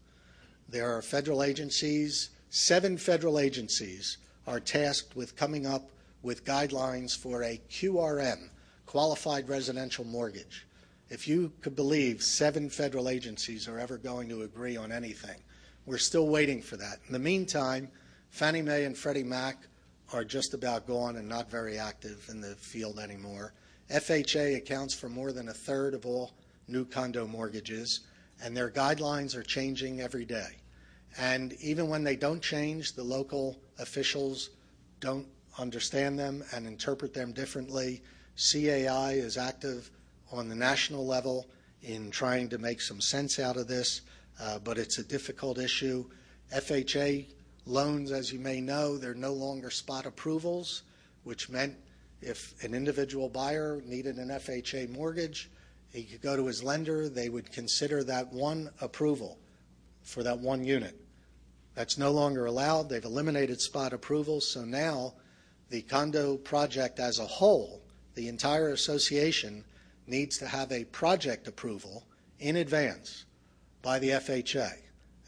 There are federal agencies, 7 federal agencies are tasked with coming up with guidelines for a QRM, qualified residential mortgage. If you could believe 7 federal agencies are ever going to agree on anything, we're still waiting for that. In the meantime, Fannie Mae and Freddie Mac are just about gone and not very active in the field anymore. FHA accounts for more than 1/3 of all new condo mortgages, and their guidelines are changing every day. And even when they don't change, the local officials don't understand them and interpret them differently. CAI is active on the national level in trying to make some sense out of this, but it's a difficult issue. FHA loans, as you may know, they're no longer spot approvals, which meant if an individual buyer needed an FHA mortgage, he could go to his lender. They would consider that one approval for that one unit. That's no longer allowed. They've eliminated spot approvals. So now the condo project as a whole, the entire association, needs to have a project approval in advance by the FHA.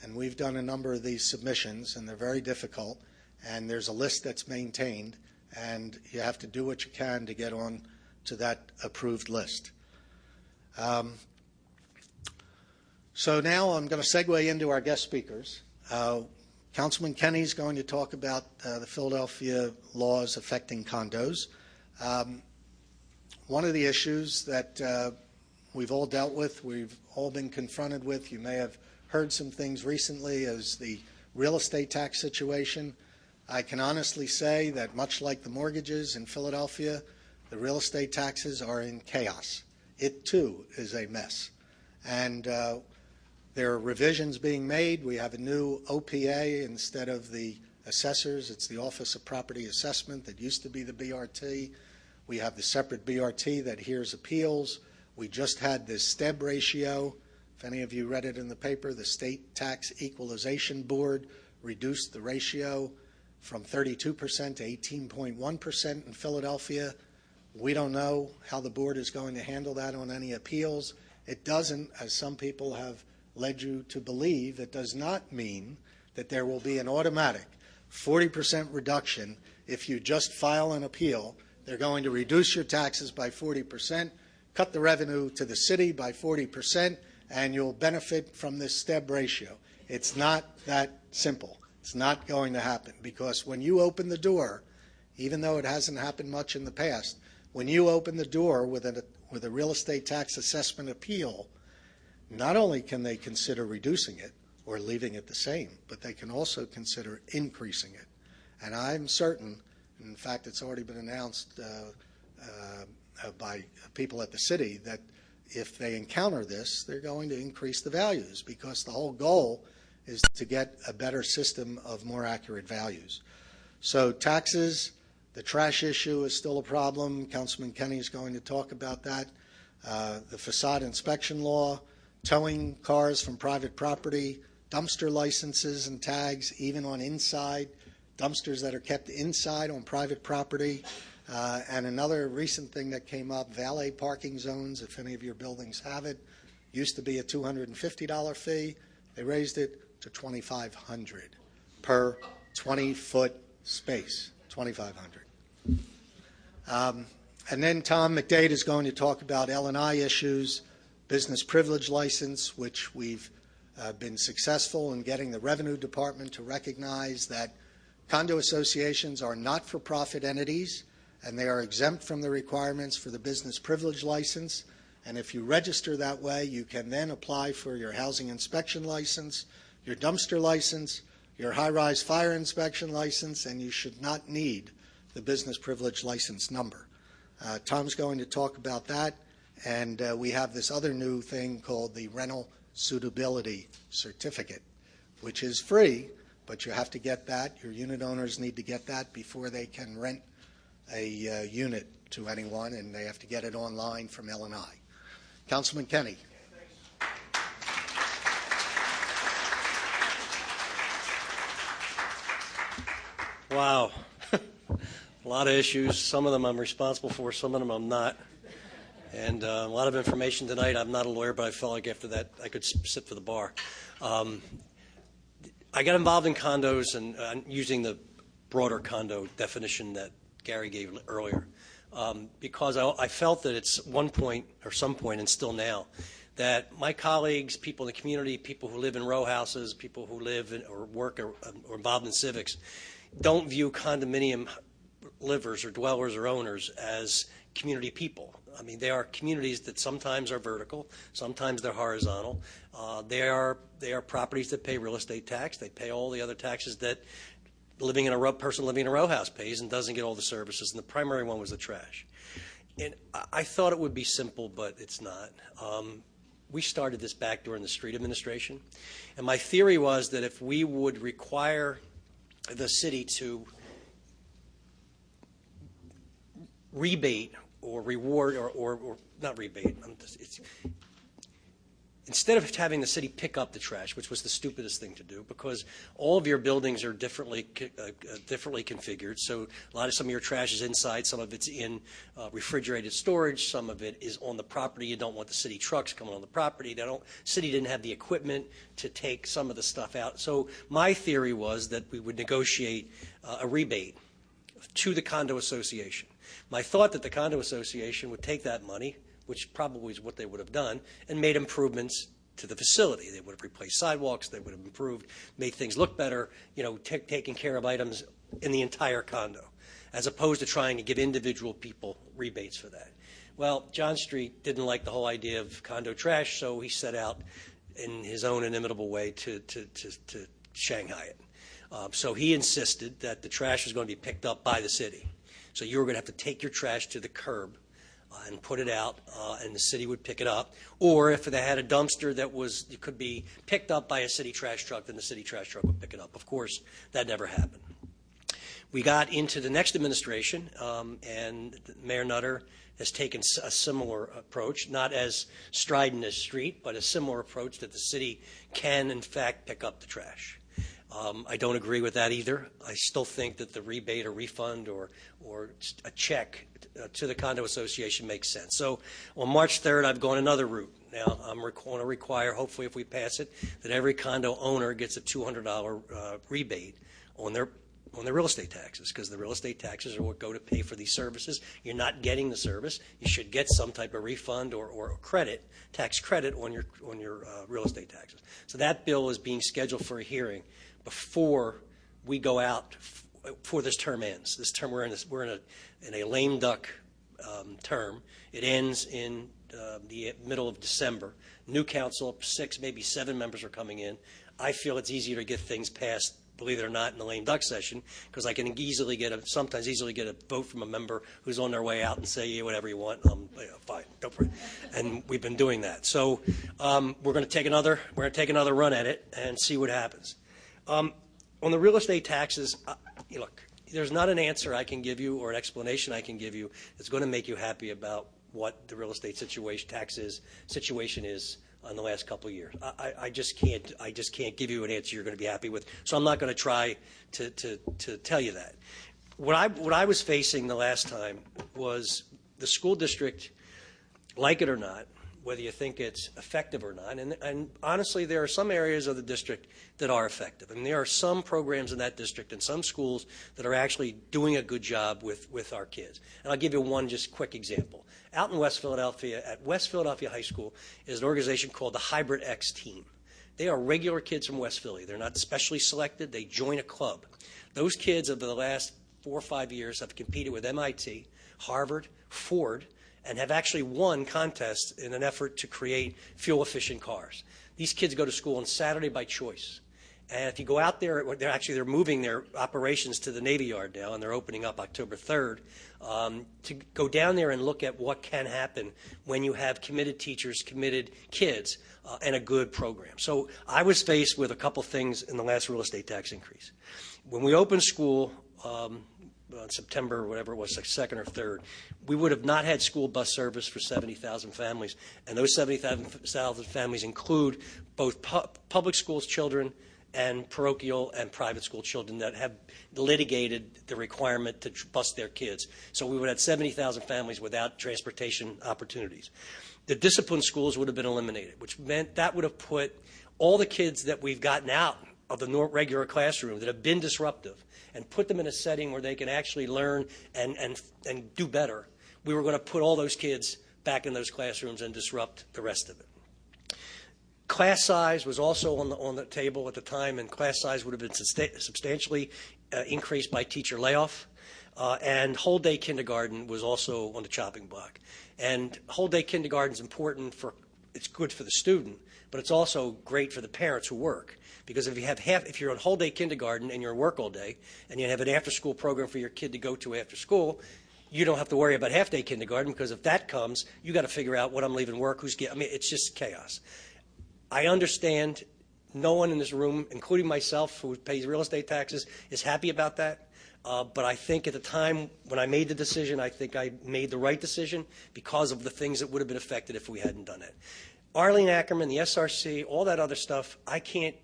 And we've done a number of these submissions, and they're very difficult. And there's a list that's maintained, and you have to do what you can to get on to that approved list. So now I'm going to segue into our guest speakers. Councilman Kenny's going to talk about the Philadelphia laws affecting condos. One of the issues that we've all dealt with, we've all been confronted with, you may have heard some things recently, is the real estate tax situation. I can honestly say that much like the mortgages in Philadelphia, the real estate taxes are in chaos. It too is a mess. And there are revisions being made. We have a new OPA instead of the assessors. It's the Office of Property Assessment that used to be the BRT. We have the separate BRT that hears appeals. We just had this STEB ratio. If any of you read it in the paper, the State Tax Equalization Board reduced the ratio from 32% to 18.1% in Philadelphia. We don't know how the board is going to handle that on any appeals. It doesn't, as some people have led you to believe, it does not mean that there will be an automatic 40% reduction if you just file an appeal. They're going to reduce your taxes by 40%, cut the revenue to the city by 40%, and you'll benefit from this STEB ratio. It's not that simple. It's not going to happen, because when you open the door, even though it hasn't happened much in the past, when you open the door with a real estate tax assessment appeal, not only can they consider reducing it or leaving it the same, but they can also consider increasing it. And I'm certain, in fact, it's already been announced by people at the city, that if they encounter this, they're going to increase the values, because the whole goal is to get a better system of more accurate values. So taxes, the trash issue is still a problem. Councilman Kenny is going to talk about that. The facade inspection law, towing cars from private property, dumpster licenses and tags, even on inside, dumpsters that are kept inside on private property. And another recent thing that came up, valet parking zones, if any of your buildings have it. Used to be a $250 fee. They raised it to $2,500 per 20-foot space, $2,500. And then Tom McDade is going to talk about L&I issues, business privilege license, which we've been successful in getting the Revenue Department to recognize that condo associations are not-for-profit entities, and they are exempt from the requirements for the business privilege license. And if you register that way, you can then apply for your housing inspection license, your dumpster license, your high-rise fire inspection license, and you should not need the business privilege license number. Tom's going to talk about that, and we have this other new thing called the rental suitability certificate, which is free, but you have to get that. Your unit owners need to get that before they can rent a unit to anyone, and they have to get it online from L&I. Councilman Kenny. Wow. A lot of issues. Some of them I'm responsible for, some of them I'm not. And a lot of information tonight. I'm not a lawyer, but I felt like after that I could sit for the bar. I got involved in condos and using the broader condo definition that Gary gave earlier, because I felt that it's one point or some point, and still now, that my colleagues, people in the community, people who live in row houses, people who live in, or work or involved in civics, don't view condominium livers or dwellers or owners as community people. I mean, they are communities that sometimes are vertical, sometimes they're horizontal. They are properties that pay real estate tax. They pay all the other taxes that person living in a row house pays, and doesn't get all the services. And the primary one was the trash. And I thought it would be simple, but it's not. We started this back during the street administration, and my theory was that if we would require the city to rebate or reward, or not rebate, instead of having the city pick up the trash, which was the stupidest thing to do, because all of your buildings are differently configured. So some of your trash is inside, some of it's in refrigerated storage, some of it is on the property. You don't want the city trucks coming on the property. City didn't have the equipment to take some of the stuff out. So my theory was that we would negotiate a rebate to the condo association. My thought that the condo association would take that money, which probably is what they would have done, and made improvements to the facility. They would have replaced sidewalks, they would have improved, made things look better, taking care of items in the entire condo. as opposed to trying to give individual people rebates for that. Well, John Street didn't like the whole idea of condo trash, so he set out in his own inimitable way to Shanghai it. So he insisted that the trash was going to be picked up by the city. So you were going to have to take your trash to the curb and put it out, and the city would pick it up. Or if they had a dumpster that could be picked up by a city trash truck, then the city trash truck would pick it up. Of course, that never happened. We got into the next administration, and Mayor Nutter has taken a similar approach, not as strident as Street, but a similar approach that the city can, in fact, pick up the trash. I don't agree with that either. I still think that the rebate or refund or a check to the condo association makes sense. So on March 3rd, I've gone another route. Now, I'm going to require, hopefully if we pass it, that every condo owner gets a $200 rebate on their real estate taxes, because the real estate taxes are what go to pay for these services. You're not getting the service. You should get some type of refund or credit, tax credit on your real estate taxes. So that bill is being scheduled for a hearing before we go out before this term ends. This term we're in a lame duck term. It ends in the middle of December. New council, 6, maybe 7 members are coming in. I feel it's easier to get things passed, believe it or not, in the lame duck session, because I can sometimes easily get a vote from a member who's on their way out and say, yeah, whatever you want, fine, go for it. And we've been doing that. So we're going to take another run at it and see what happens. On the real estate taxes, look, there's not an answer I can give you or an explanation I can give you that's going to make you happy about what the real estate situation is in the last couple of years. I just can't give you an answer you're going to be happy with. So I'm not going to try to tell you that. What I was facing the last time was the school district, like it or not, whether you think it's effective or not. And honestly, there are some areas of the district that are effective. I mean, there are some programs in that district and some schools that are actually doing a good job with our kids. And I'll give you one just quick example. Out in West Philadelphia, at West Philadelphia High School, is an organization called the Hybrid X Team. They are regular kids from West Philly. They're not specially selected. They join a club. Those kids over the last 4 or 5 years have competed with MIT, Harvard, Ford, and have actually won contests in an effort to create fuel-efficient cars. These kids go to school on Saturday by choice. And if you go out there, they're moving their operations to the Navy Yard now, and they're opening up October 3rd, to go down there and look at what can happen when you have committed teachers, committed kids, and a good program. So I was faced with a couple things in the last real estate tax increase. When we opened school, on September, whatever it was, like 2nd or 3rd, we would have not had school bus service for 70,000 families, and those 70,000 families include both public schools children and parochial and private school children that have litigated the requirement to bus their kids. So we would have 70,000 families without transportation opportunities. The discipline schools would have been eliminated, which meant that would have put all the kids that we've gotten out of the regular classroom that have been disruptive and put them in a setting where they can actually learn and do better. We were going to put all those kids back in those classrooms and disrupt the rest of it. Class size was also on the table at the time, and class size would have been substantially increased by teacher layoff. And whole day kindergarten was also on the chopping block. And whole day kindergarten is important it's good for the student, but it's also great for the parents who work. Because if you're on whole day kindergarten and you're at work all day, and you have an after school program for your kid to go to after school, you don't have to worry about half day kindergarten, because if that comes, you got to figure out what I'm leaving work, it's just chaos. I understand no one in this room, including myself, who pays real estate taxes, is happy about that. But I think at the time when I made the decision, I think I made the right decision because of the things that would have been affected if we hadn't done it. Arlene Ackerman, the SRC, all that other stuff, I can't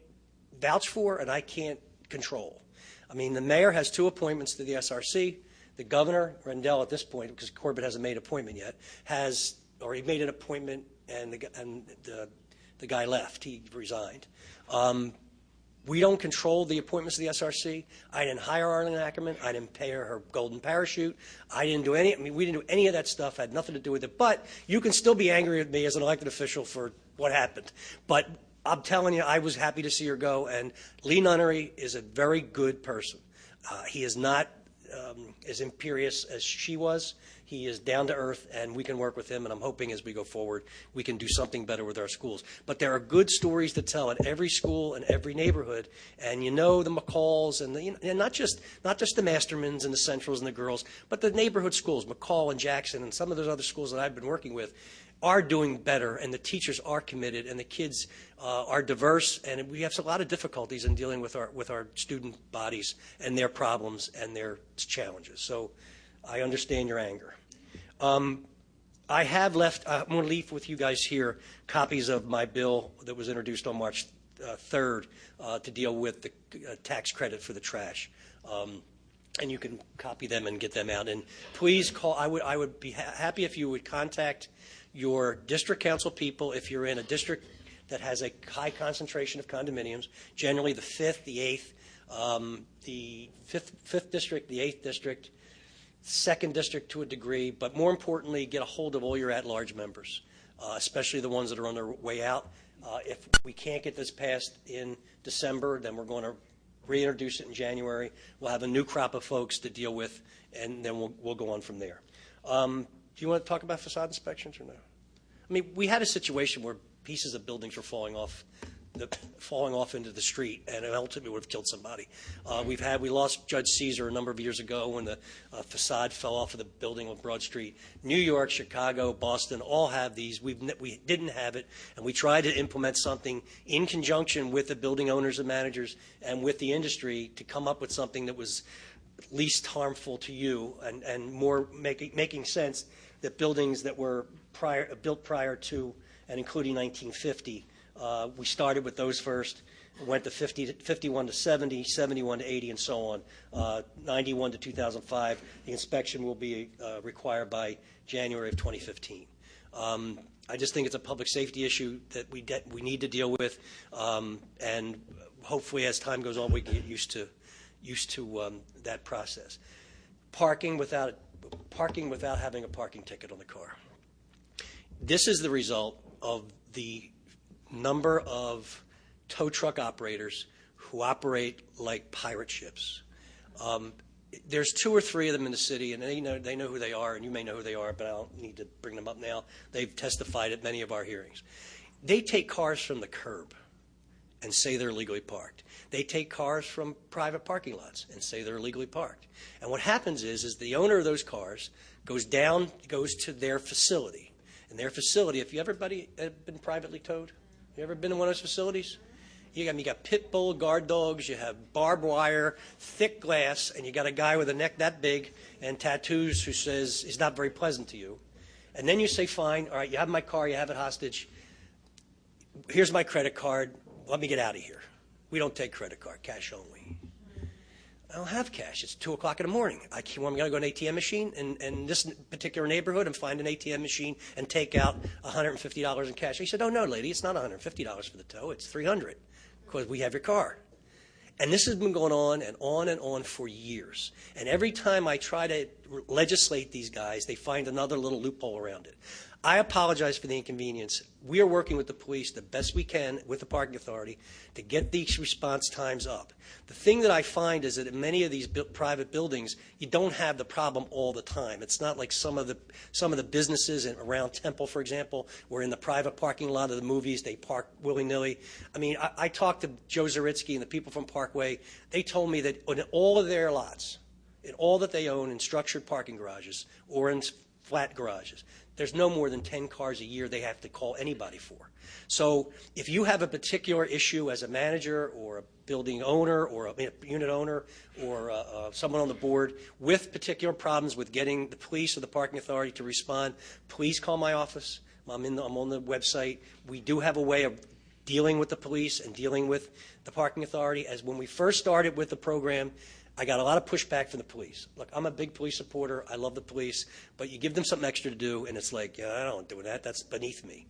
vouch for and I can't control. I mean, the mayor has 2 appointments to the SRC. The governor, Rendell at this point, because Corbett hasn't made an appointment yet, he made an appointment and the guy left. He resigned. We don't control the appointments of the SRC. I didn't hire Arlene Ackerman. I didn't pay her golden parachute. We didn't do any of that stuff. Had nothing to do with it. But you can still be angry at me as an elected official for what happened. But I'm telling you, I was happy to see her go. And Lee Nunnery is a very good person. He is not as imperious as she was. He is down to earth, and we can work with him, and I'm hoping as we go forward we can do something better with our schools. But there are good stories to tell at every school and every neighborhood, and you know the McCalls and not just the Mastermans and the Centrals and the girls, but the neighborhood schools, McCall and Jackson and some of those other schools that I've been working with are doing better, and the teachers are committed, and the kids are diverse, and we have a lot of difficulties in dealing with our student bodies and their problems and their challenges. So I understand your anger. I have left, I'm going to leave with you guys here copies of my bill that was introduced on March 3rd to deal with the tax credit for the trash. And you can copy them and get them out. And please call, I would be happy if you would contact your district council people if you're in a district that has a high concentration of condominiums, generally the 5th, the 8th, the 5th district, the 8th district, 2nd district to a degree, but more importantly, get a hold of all your at-large members, especially the ones that are on their way out. If we can't get this passed in December, then we're going to reintroduce it in January. We'll have a new crop of folks to deal with, and then we'll go on from there. Do you want to talk about facade inspections or no? I mean, we had a situation where pieces of buildings were falling off into the street, and it ultimately would have killed somebody. We lost Judge Caesar a number of years ago when the facade fell off of the building on Broad Street. New York, Chicago, Boston all have these. We didn't have it, and we tried to implement something in conjunction with the building owners and managers and with the industry to come up with something that was least harmful to you and more making sense that buildings that were built prior to and including 1950. We started with those first, went to 51 to 70, 71 to 80, and so on. 91 to 2005. The inspection will be required by January of 2015. I just think it's a public safety issue that we need to deal with, and hopefully as time goes on we get used to that process. Parking without having a parking ticket on the car. This is the result of the number of tow truck operators who operate like pirate ships. There's 2 or 3 of them in the city, and they know who they are, and you may know who they are, but I don't need to bring them up now. They've testified at many of our hearings. They take cars from the curb and say they're legally parked. They take cars from private parking lots and say they're legally parked. And what happens is the owner of those cars goes to their facility. And their facility, if you everybody been privately towed? You ever been in one of those facilities? You got pit bull guard dogs, you have barbed wire, thick glass, and you got a guy with a neck that big and tattoos who says he's not very pleasant to you. And then you say, fine, all right, you have my car, you have it hostage. Here's my credit card. Let me get out of here. We don't take credit card, cash only. I don't have cash. It's 2 o'clock in the morning. I'm going to go to an ATM machine in this particular neighborhood and find an ATM machine and take out $150 in cash. He said, oh, no, lady, it's not $150 for the tow. It's $300 because we have your car. And this has been going on and on and on for years. And every time I try to legislate these guys, they find another little loophole around it. I apologize for the inconvenience. We are working with the police the best we can with the parking authority to get these response times up. The thing that I find is that in many of these private buildings, you don't have the problem all the time. It's not like some of the businesses around Temple, for example, where in the private parking lot of the movies they park willy-nilly. I mean, I talked to Joe Zaritsky and the people from Parkway. They told me that in all of their lots, in all that they own in structured parking garages or in flat garages, there's no more than 10 cars a year they have to call anybody for. So if you have a particular issue as a manager or a building owner or a unit owner or someone on the board with particular problems with getting the police or the parking authority to respond, please call my office. I'm on the website. We do have a way of dealing with the police and dealing with the parking authority. As when we first started with the program, I got a lot of pushback from the police. Look, I'm a big police supporter. I love the police. But you give them something extra to do, and it's like, yeah, I don't do that. That's beneath me.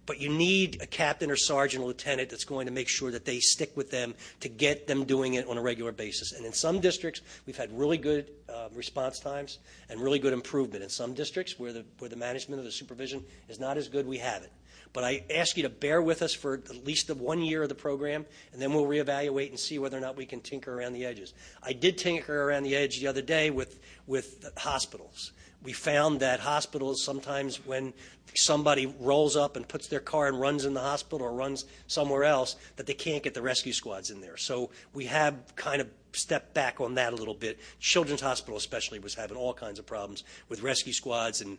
But you need a captain or sergeant or lieutenant that's going to make sure that they stick with them to get them doing it on a regular basis. And in some districts, we've had really good response times and really good improvement. In some districts where the management or the supervision is not as good, we have it. But I ask you to bear with us for at least the 1 year of the program, and then we'll reevaluate and see whether or not we can tinker around the edges. I did tinker around the edge the other day with hospitals. We found that hospitals sometimes, when somebody rolls up and puts their car and runs in the hospital or runs somewhere else, that they can't get the rescue squads in there. So we have kind of stepped back on that a little bit. Children's Hospital especially was having all kinds of problems with rescue squads and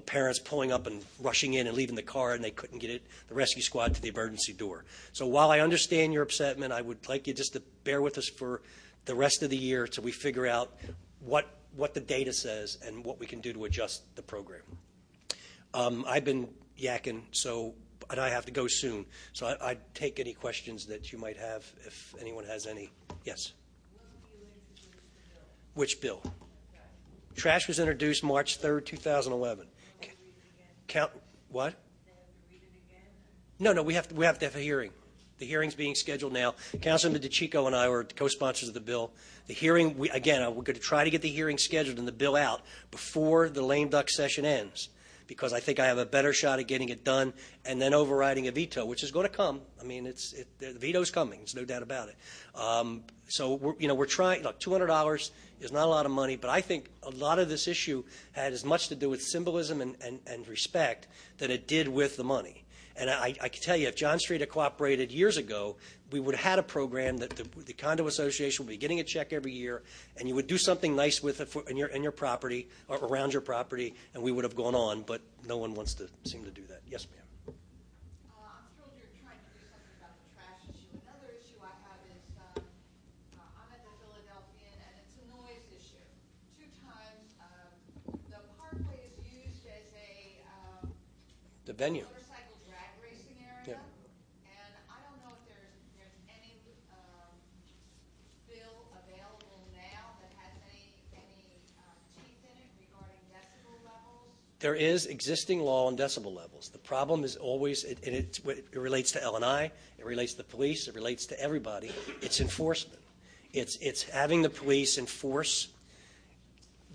parents pulling up and rushing in and leaving the car, and they couldn't get the rescue squad to the emergency door. So while I understand your upsetment, I would like you just to bear with us for the rest of the year until we figure out what the data says and what we can do to adjust the program. I've been yakking, and I have to go soon. So I'd take any questions that you might have if anyone has any. Yes. Which bill? Trash was introduced March 3rd, 2011. Count what? No, we have to have a hearing. The hearing's being scheduled now. Councilman DeCicco and I were co-sponsors of the bill. The hearing, we're going to try to get the hearing scheduled and the bill out before the lame duck session ends, because I think I have a better shot at getting it done and then overriding a veto, which is going to come. I mean, the veto's coming. There's no doubt about it. So we're trying. Look, $200 is not a lot of money, but I think a lot of this issue had as much to do with symbolism and respect than it did with the money. And I can tell you, if John Street had cooperated years ago, we would have had a program that the condo association would be getting a check every year, and you would do something nice with it in your property or around your property, and we would have gone on. But no one wants to seem to do that. Yes, ma'am. I'm thrilled you're trying to do something about the trash issue. Another issue I have is I'm at the Philadelphian, and it's a noise issue. 2 times the parkway is used as The venue. motorcycle drag racing area. Yeah. And I don't know if there's any bill available now that has any teeth in it regarding decibel levels. There is existing law on decibel levels. The problem is always, it relates to L&I, it relates to the police, it relates to everybody. It's enforcement. It's having the police enforce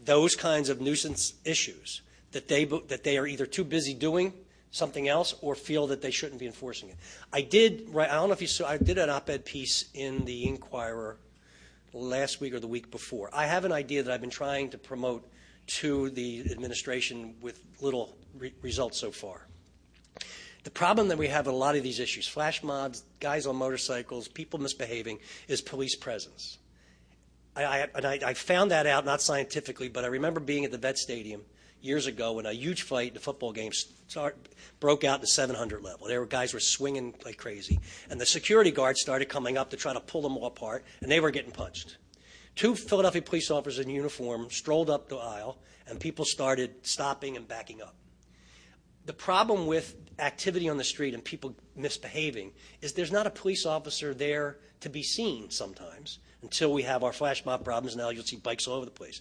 those kinds of nuisance issues that they are either too busy doing something else or feel that they shouldn't be enforcing it. I don't know if you saw, I did an op-ed piece in the Inquirer last week or the week before. I have an idea that I've been trying to promote to the administration with little results so far. The problem that we have with a lot of these issues, flash mobs, guys on motorcycles, people misbehaving, is police presence. I found that out, not scientifically, but I remember being at the Vet Stadium years ago when a huge fight in a football game broke out in the 700 level. Guys were swinging like crazy. And the security guards started coming up to try to pull them all apart, and they were getting punched. 2 Philadelphia police officers in uniform strolled up the aisle, and people started stopping and backing up. The problem with activity on the street and people misbehaving is there's not a police officer there to be seen sometimes until we have our flash mob problems. Now you'll see bikes all over the place.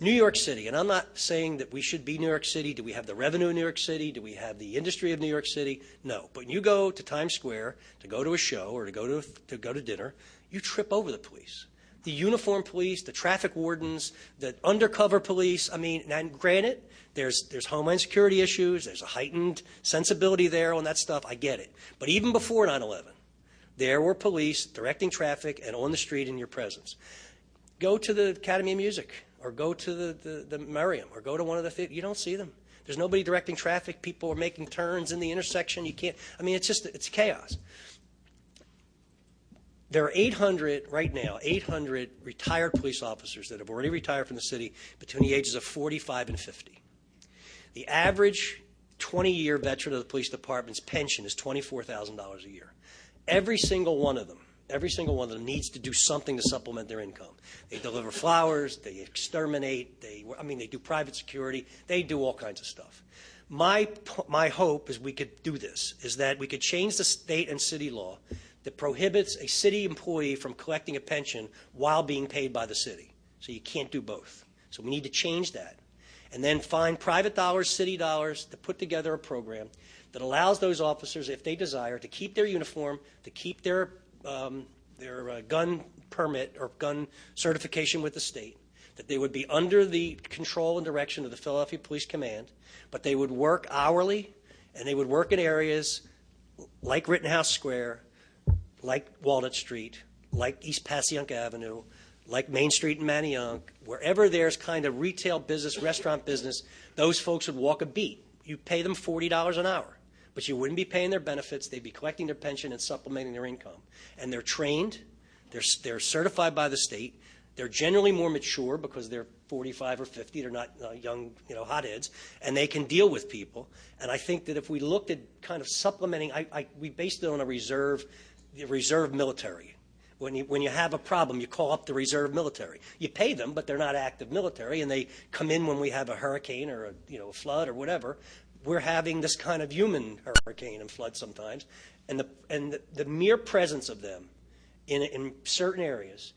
New York City, and I'm not saying that we should be New York City. Do we have the revenue of New York City? Do we have the industry of New York City? No. But when you go to Times Square to go to a show or to go to dinner, you trip over the police. The uniformed police, the traffic wardens, the undercover police. I mean, and granted, there's Homeland Security issues. There's a heightened sensibility there on that stuff. I get it. But even before 9/11, there were police directing traffic and on the street in your presence. Go to the Academy of Music or go to the Merriam or go to one of the theaters. You don't see them. There's nobody directing traffic. People are making turns in the intersection. You can't. I mean, it's chaos. There are 800 right now, 800 retired police officers that have already retired from the city between the ages of 45 and 50. The average 20-year veteran of the police department's pension is $24,000 a year. Every single one of them needs to do something to supplement their income. They deliver flowers, they exterminate, they do private security, they do all kinds of stuff. My hope is we could do this, is that we could change the state and city law that prohibits a city employee from collecting a pension while being paid by the city. So you can't do both. So we need to change that. And then find private dollars, city dollars, to put together a program that allows those officers, if they desire, to keep their uniform, to keep their gun permit or gun certification with the state, that they would be under the control and direction of the Philadelphia Police Command, but they would work hourly and they would work in areas like Rittenhouse Square, like Walnut Street, like East Passyunk Avenue, like Main Street in Manayunk, wherever there's kind of retail business, restaurant business, those folks would walk a beat. You pay them $40 an hour, but you wouldn't be paying their benefits. They'd be collecting their pension and supplementing their income. And they're trained. They're certified by the state. They're generally more mature because they're 45 or 50. They're not young, hotheads, and they can deal with people. And I think that if we looked at kind of supplementing, we based it on the reserve military. When you have a problem, you call up the reserve military. You pay them, but they're not active military, and they come in when we have a hurricane or a flood or whatever. We're having this kind of human hurricane and flood sometimes, and the mere presence of them in certain areas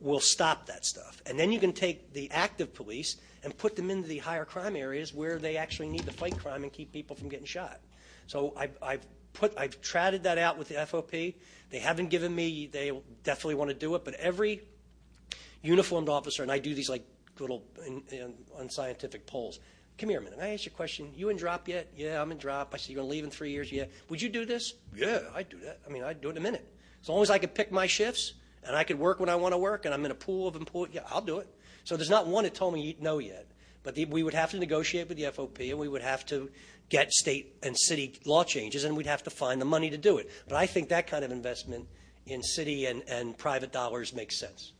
will stop that stuff. And then you can take the active police and put them into the higher crime areas where they actually need to fight crime and keep people from getting shot. So I've trotted that out with the FOP. They haven't given me, they definitely want to do it, but every uniformed officer, and I do these like little unscientific polls. Come here a minute. Can I ask you a question? You in drop yet? Yeah, I'm in drop. I see you're going to leave in 3 years. Yeah. Would you do this? Yeah, I'd do that. I'd do it in a minute. As long as I could pick my shifts and I could work when I want to work and I'm in a pool of employees, yeah, I'll do it. So there's not one that told me no yet. But we would have to negotiate with the FOP, and we would have to get state and city law changes, and we'd have to find the money to do it. But I think that kind of investment in city and private dollars makes sense.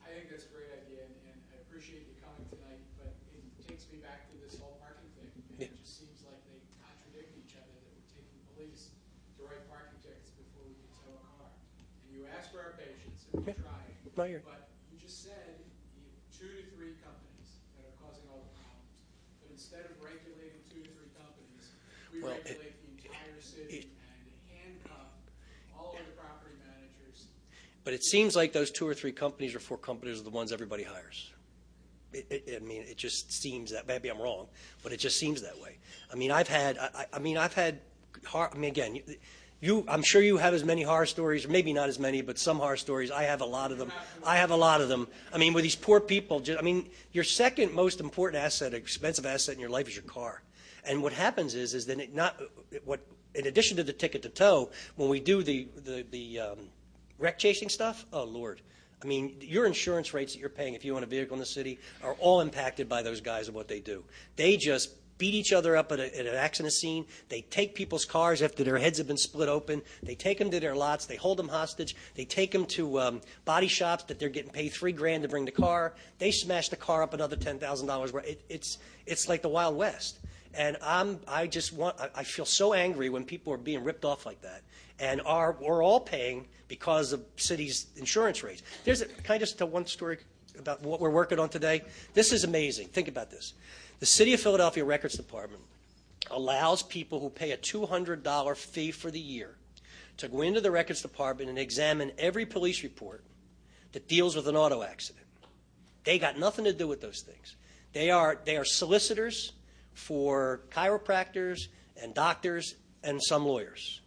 I think that's a great idea, and I appreciate you coming tonight, but it takes me back to this whole parking thing. And It just seems like they contradict each other, that we're taking police to write parking tickets before we can tow a car. And you ask for our patience, and we're trying. But you just said 2 to 3 companies that are causing all the problems. But instead of regulating 2 to 3 companies, we regulate the entire city and handcuff all of the property managers. But it seems like those 2 or 3 companies or 4 companies are the ones everybody hires. It just seems that, maybe I'm wrong, but it just seems that way. Again, I'm sure you have as many horror stories, or maybe not as many, but some horror stories. I have a lot of them. With these poor people, your second most important asset, expensive asset in your life is your car. And what happens is that in addition to the ticket to tow, when we do the wreck chasing stuff, oh Lord. Your insurance rates that you're paying if you own a vehicle in the city are all impacted by those guys and what they do. They just beat each other up at an accident scene. They take people's cars after their heads have been split open. They take them to their lots. They hold them hostage. They take them to body shops that they're getting paid $3,000 to bring the car. They smash the car up another $10,000. It's like the Wild West. And I feel so angry when people are being ripped off like that. And we're all paying because of city's insurance rates. Can I just tell one story about what we're working on today? This is amazing. Think about this. The City of Philadelphia Records Department allows people who pay a $200 fee for the year to go into the Records Department and examine every police report that deals with an auto accident. They got nothing to do with those things. They are solicitors for chiropractors and doctors and some lawyers.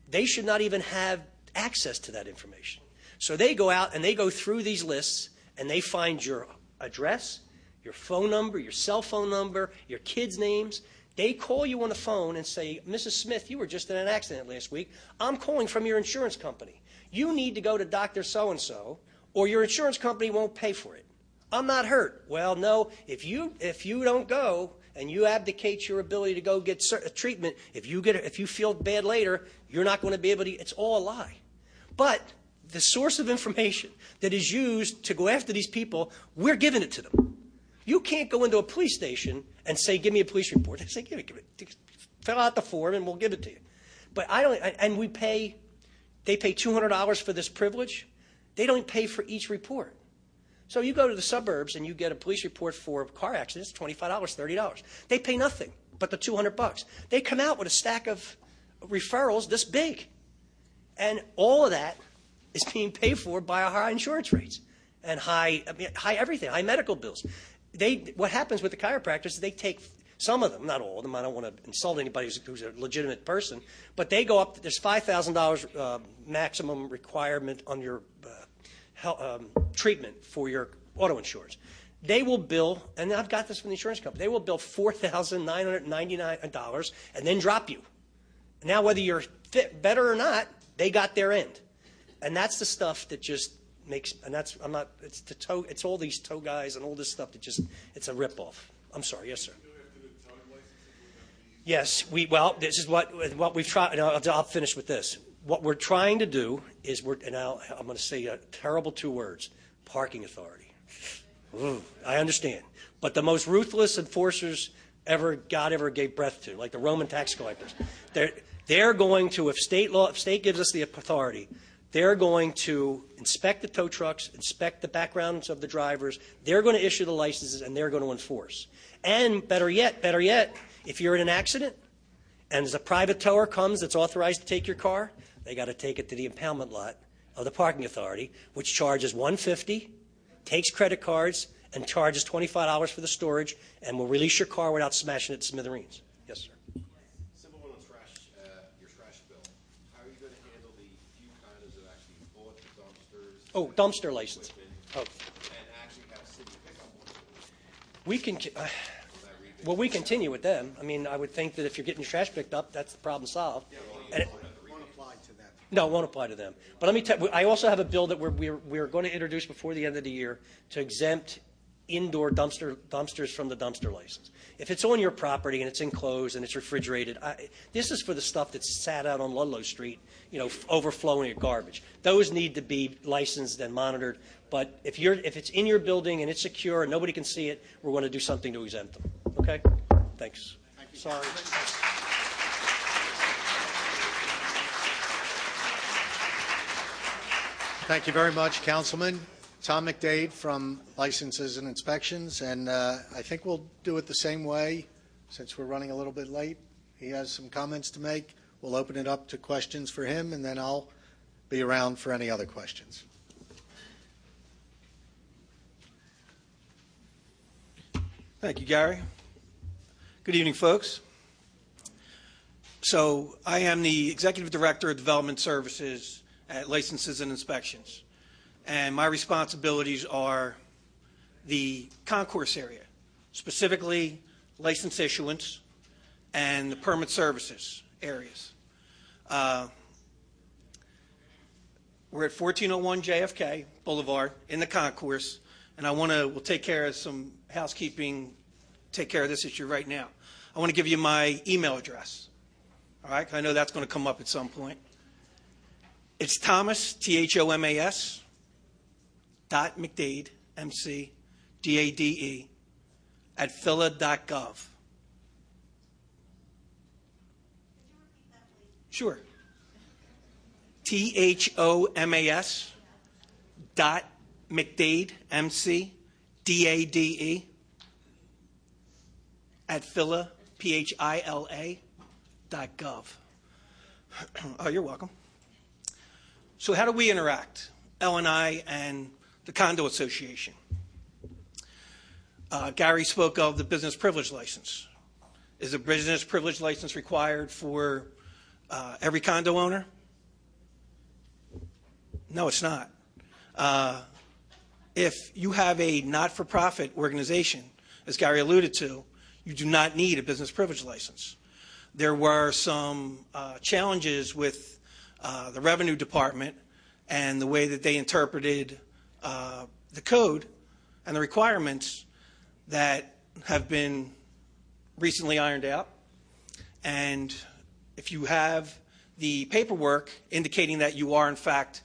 They should not even have access to that information. So they go out and they go through these lists and they find your address, your phone number, your cell phone number, your kids' names. They call you on the phone and say, Mrs. Smith, you were just in an accident last week. I'm calling from your insurance company. You need to go to Dr. So-and-so or your insurance company won't pay for it. I'm not hurt. Well, no, if you don't go and you abdicate your ability to go get treatment, if you feel bad later, you're not going to be able to. It's all a lie. But the source of information that is used to go after these people, we're giving it to them. You can't go into a police station and say, give me a police report. They say, give it. Fill out the form and we'll give it to you. But they pay $200 for this privilege. They don't pay for each report. So you go to the suburbs and you get a police report for car accidents, $25, $30. They pay nothing but the $200. They come out with a stack of referrals this big. And all of that is being paid for by our high insurance rates and high everything, high medical bills. What happens with the chiropractors is they take some of them, not all of them. I don't want to insult anybody who's a legitimate person, but they go up. There's $5,000 maximum requirement on your treatment for your auto insurance. they will bill, and I've got this from the insurance company, they will bill $4,999 and then drop you. Now, whether you're fit better or not, they got their end. And that's the stuff that just makes, and that's, I'm not, it's all these tow guys and all this stuff that just, it's a ripoff. I'm sorry, yes, sir. Yes, well, this is what we've tried, and I'll finish with this. What we're trying to do is, I'm going to say a terrible two words, parking authority. Ooh, I understand. But the most ruthless enforcers God ever gave breath to, like the Roman tax collectors, they're going to, if state gives us the authority, they're going to inspect the tow trucks, inspect the backgrounds of the drivers, they're going to issue the licenses, and they're going to enforce. And better yet, if you're in an accident and as a private tower comes that's authorized to take your car, they got to take it to the impoundment lot of the parking authority, which charges $150, takes credit cards, and charges $25 for the storage, and will release your car without smashing it to smithereens. Yes, sir. Simple one on trash, your trash bill. How are you going to handle the few condos that actually bought the dumpsters? Oh, dumpster license. Oh. And actually have city pickup ones? We can. Well, we continue with them. I mean, I would think that if you're getting your trash picked up, that's the problem solved. And Won't apply to them. no, it won't apply to them. But let me tell you, I also have a bill that we're going to introduce before the end of the year to exempt indoor dumpsters from the dumpster license. If it's on your property and it's enclosed and it's refrigerated, this is for the stuff that's sat out on Ludlow Street, overflowing with garbage. Those need to be licensed and monitored. But if it's in your building and it's secure and nobody can see it, we're going to do something to exempt them. Okay? Thanks. Thank you. Sorry. Thank you very much, Councilman. Tom McDade from Licenses and Inspections, and I think we'll do it the same way since we're running a little bit late. He has some comments to make. We'll open it up to questions for him, and then I'll be around for any other questions. Thank you, Gary. Good evening, folks. So I am the Executive Director of Development Services at Licenses and Inspections. And my responsibilities are the concourse area, specifically license issuance and the permit services areas. We're at 1401 JFK Boulevard in the concourse, and we'll take care of some housekeeping, take care of this issue right now. I want to give you my email address. All right, I know that's going to come up at some point. It's Thomas, Thomas, .McDade, McDade, @phila.gov. Sure. THOMAS .McDade, McDade, @phila, PHILA.gov. Oh, you're welcome. So how do we interact, L&I and the Condo Association? Gary spoke of the business privilege license. Is a business privilege license required for every condo owner? No, it's not. If you have a not-for-profit organization, as Gary alluded to, you do not need a business privilege license. There were some challenges with the Revenue Department and the way that they interpreted the code and the requirements that have been recently ironed out. And if you have the paperwork indicating that you are, in fact,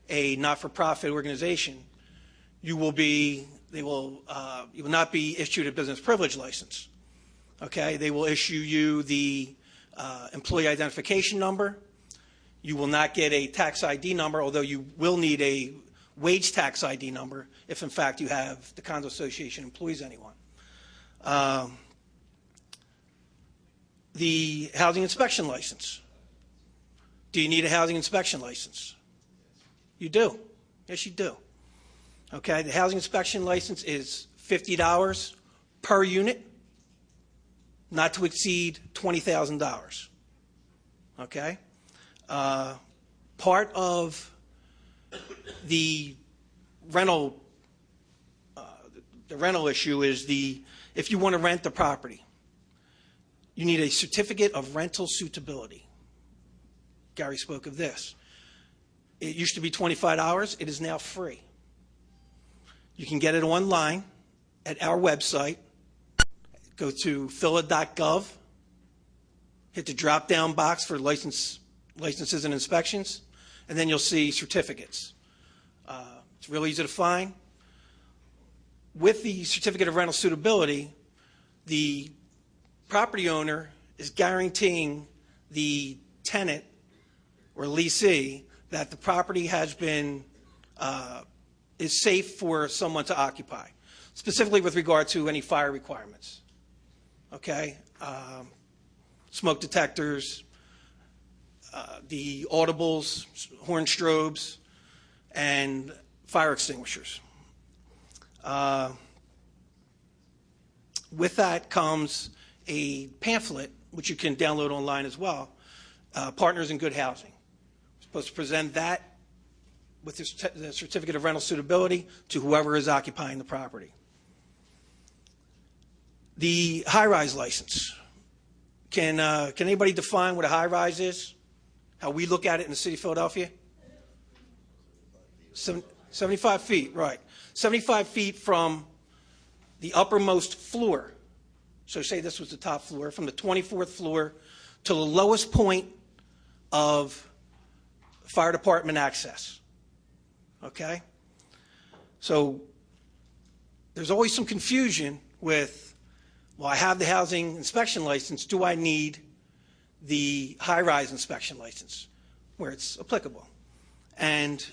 a not-for-profit organization, you will not be issued a business privilege license. Okay? They will issue you the employee identification number. You will not get a tax ID number, although you will need a wage tax ID number if, in fact, you have the condo association employs anyone. The housing inspection license. Do you need a housing inspection license? You do. Yes, you do. Okay, the housing inspection license is $50 per unit, not to exceed $20,000. Okay? Part of the rental the rental issue is if you want to rent the property, you need a certificate of rental suitability. Gary spoke of this. It used to be $25. It is now free. You can get it online at our website. Go to phila.gov, hit the drop-down box for licenses and inspections, and then you'll see certificates. It's real easy to find. With the certificate of rental suitability, the property owner is guaranteeing the tenant or leasee that the property has been is safe for someone to occupy, specifically with regard to any fire requirements. Okay, smoke detectors, the audibles, horn strobes, and fire extinguishers. With that comes a pamphlet, which you can download online as well, Partners in Good Housing. We're supposed to present that with the certificate of rental suitability to whoever is occupying the property. The high-rise license. Can anybody define what a high-rise is? How we look at it in the city of Philadelphia? 75 feet, right. 75 feet from the uppermost floor. So say this was the top floor, from the 24th floor to the lowest point of fire department access. Okay? So there's always some confusion with, well, I have the housing inspection license. Do I need the high-rise inspection license where it's applicable? And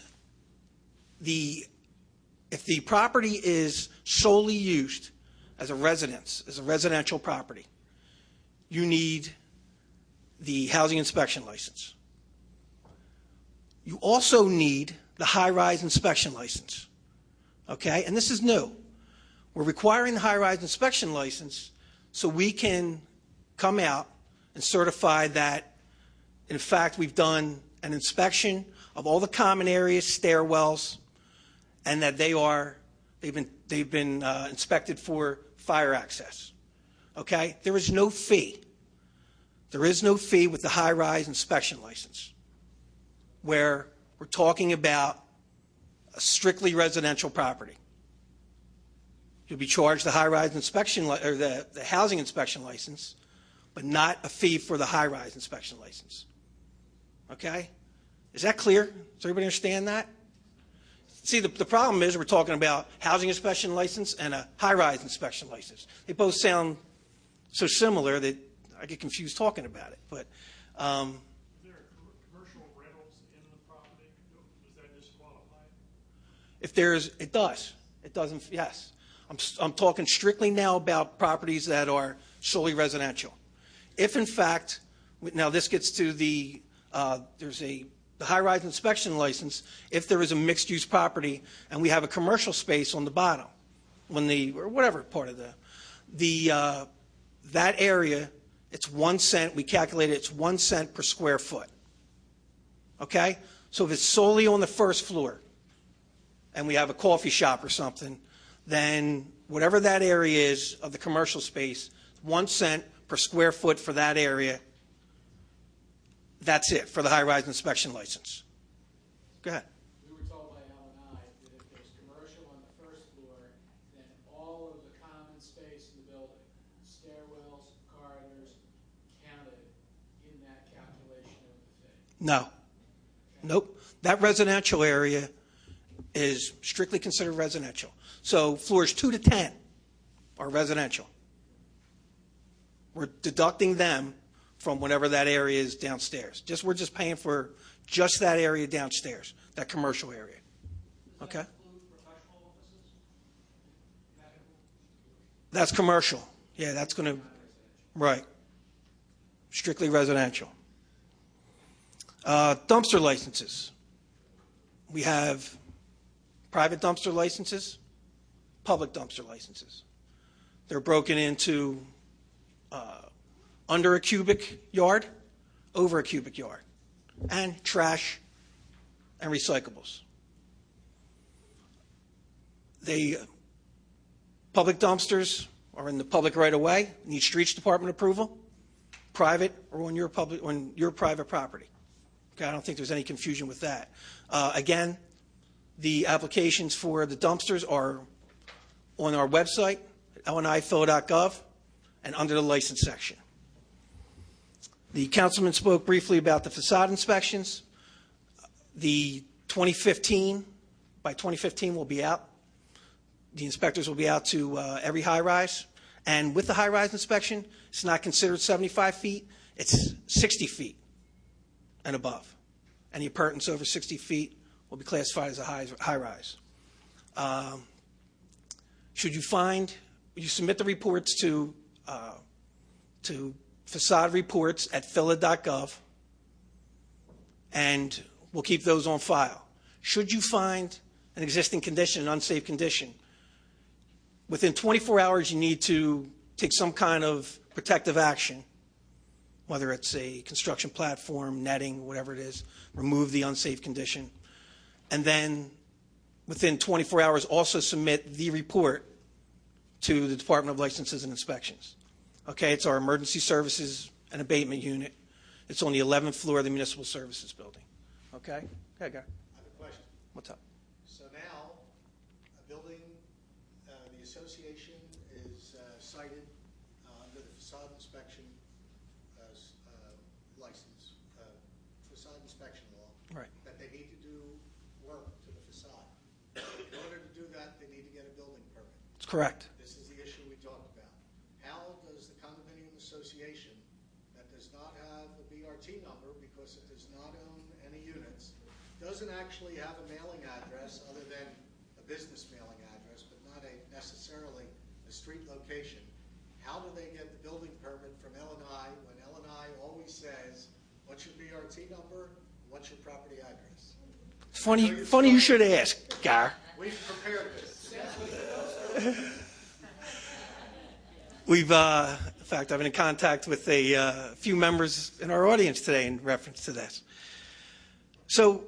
if the property is solely used as a residence, as a residential property, you need the housing inspection license. You also need the high-rise inspection license. Okay? And this is new. We're requiring the high-rise inspection license so we can come out and certify that, in fact, we've done an inspection of all the common areas, stairwells, and that they've been inspected for fire access. Okay? There is no fee. There is no fee with the high-rise inspection license, where we're talking about a strictly residential property. You'll be charged the high-rise inspection or the housing inspection license, but not a fee for the high-rise inspection license. Okay? Is that clear? Does everybody understand that? See, the problem is we're talking about housing inspection license and a high-rise inspection license. They both sound so similar that I get confused talking about it. But Is there commercial rentals in the property? Does that disqualify? if there's, it does. It doesn't, yes. I'm talking strictly now about properties that are solely residential. If in fact, now this gets to the high-rise inspection license, if there is a mixed-use property and we have a commercial space on the bottom, or whatever part of that area, it's 1 cent. We calculated it's 1 cent per square foot. Okay? So if it's solely on the first floor and we have a coffee shop or something, then whatever that area is of the commercial space, 1 cent per square foot for that area. That's it for the high-rise inspection license. Go ahead. We were told by Al and I that if there's commercial on the first floor, then all of the common space in the building, stairwells, corridors, counted in that calculation of the fee. No. Nope. That residential area is strictly considered residential. So floors 2 to 10 are residential. We're deducting them from whatever that area is downstairs. We're just paying for just that area downstairs, that commercial area. Okay? That's commercial. Yeah, that's going to, right. Strictly residential. Dumpster licenses. We have private dumpster licenses, public dumpster licenses. They're broken into under a cubic yard, over a cubic yard, and trash and recyclables. Public dumpsters are in the public right of way, need streets department approval, private or on your private property. Okay, I don't think there's any confusion with that. Again, the applications for the dumpsters are on our website, lniphil.gov, and under the license section. The councilman spoke briefly about the facade inspections. The 2015, by 2015 will be out. The inspectors will be out to every high-rise. And with the high-rise inspection, it's not considered 75 feet, it's 60 feet and above. Any appurtenance over 60 feet will be classified as a high-rise. Should you find, you submit the reports to facade reports at phila.gov, and we'll keep those on file. Should you find an existing condition, an unsafe condition, within 24 hours you need to take some kind of protective action, whether it's a construction platform, netting, whatever it is, remove the unsafe condition, and then within 24 hours also submit the report to the Department of Licenses and Inspections. Okay, it's our emergency services and abatement unit. It's on the 11th floor of the Municipal Services Building. Okay? Okay, go. I have a question. What's up? So now, a building, the association is cited under the facade inspection license, facade inspection law. Right. That they need to do work to the facade. In order to do that, they need to get a building permit. That's correct. This is the issue we talked about. How does the condominium association that does not have a BRT number because it does not own any units, doesn't actually have a mailing address other than a business mailing address, but not necessarily a street location, how do they get the building permit from L&I when L&I always says, what's your BRT number, what's your property address? It's funny you should ask, Gar. We've prepared this. We've, in fact, I've been in contact with a few members in our audience today in reference to this. So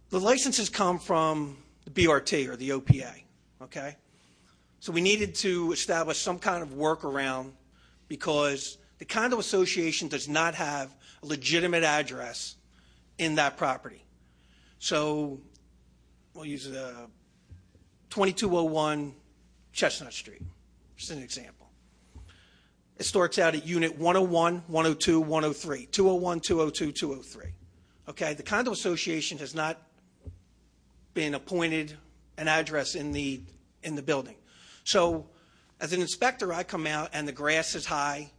the licenses come from the BRT or the OPA, okay? So we needed to establish some kind of workaround because the condo association does not have a legitimate address in that property. So we'll use 2201 Chestnut Street, just an example. It starts out at unit 101, 102, 103, 201, 202, 203. Okay, the condo association has not been appointed an address in the building. So as an inspector, I come out and the grass is high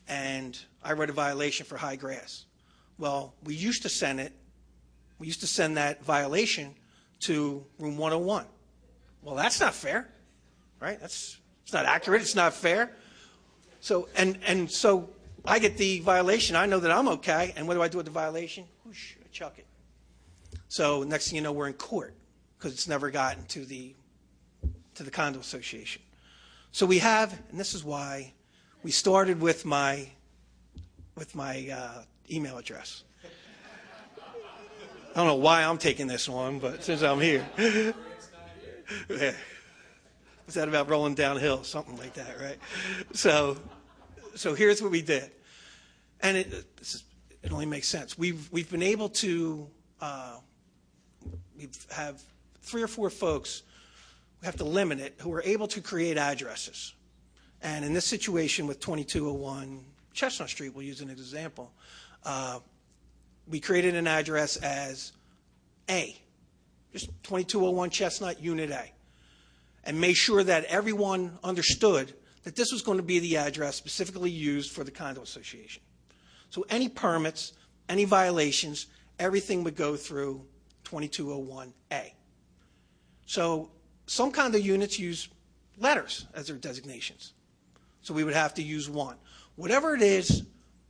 and I write a violation for high grass. Well, we used to send that violation to room 101. Well, that's not fair, right? It's not accurate, it's not fair. So, and so I get the violation, I know that I'm okay, and what do I do with the violation? Whoosh, I chuck it. So next thing you know, we're in court because it's never gotten to the condo association. So we have, and this is why we started with my email address. I don't know why I'm taking this one, but since I'm here. Yeah. Was that about rolling downhill? Something like that, right? So here's what we did. And it only makes sense. We've been able to, we have 3 or 4 folks, we have to limit it, who are able to create addresses. And in this situation with 2201 Chestnut Street, we'll use an example, we created an address as A, just 2201 Chestnut, Unit A, and made sure that everyone understood that this was going to be the address specifically used for the condo association. So any permits, any violations, everything would go through 2201A. So some condo units use letters as their designations. So we would have to use one. Whatever it is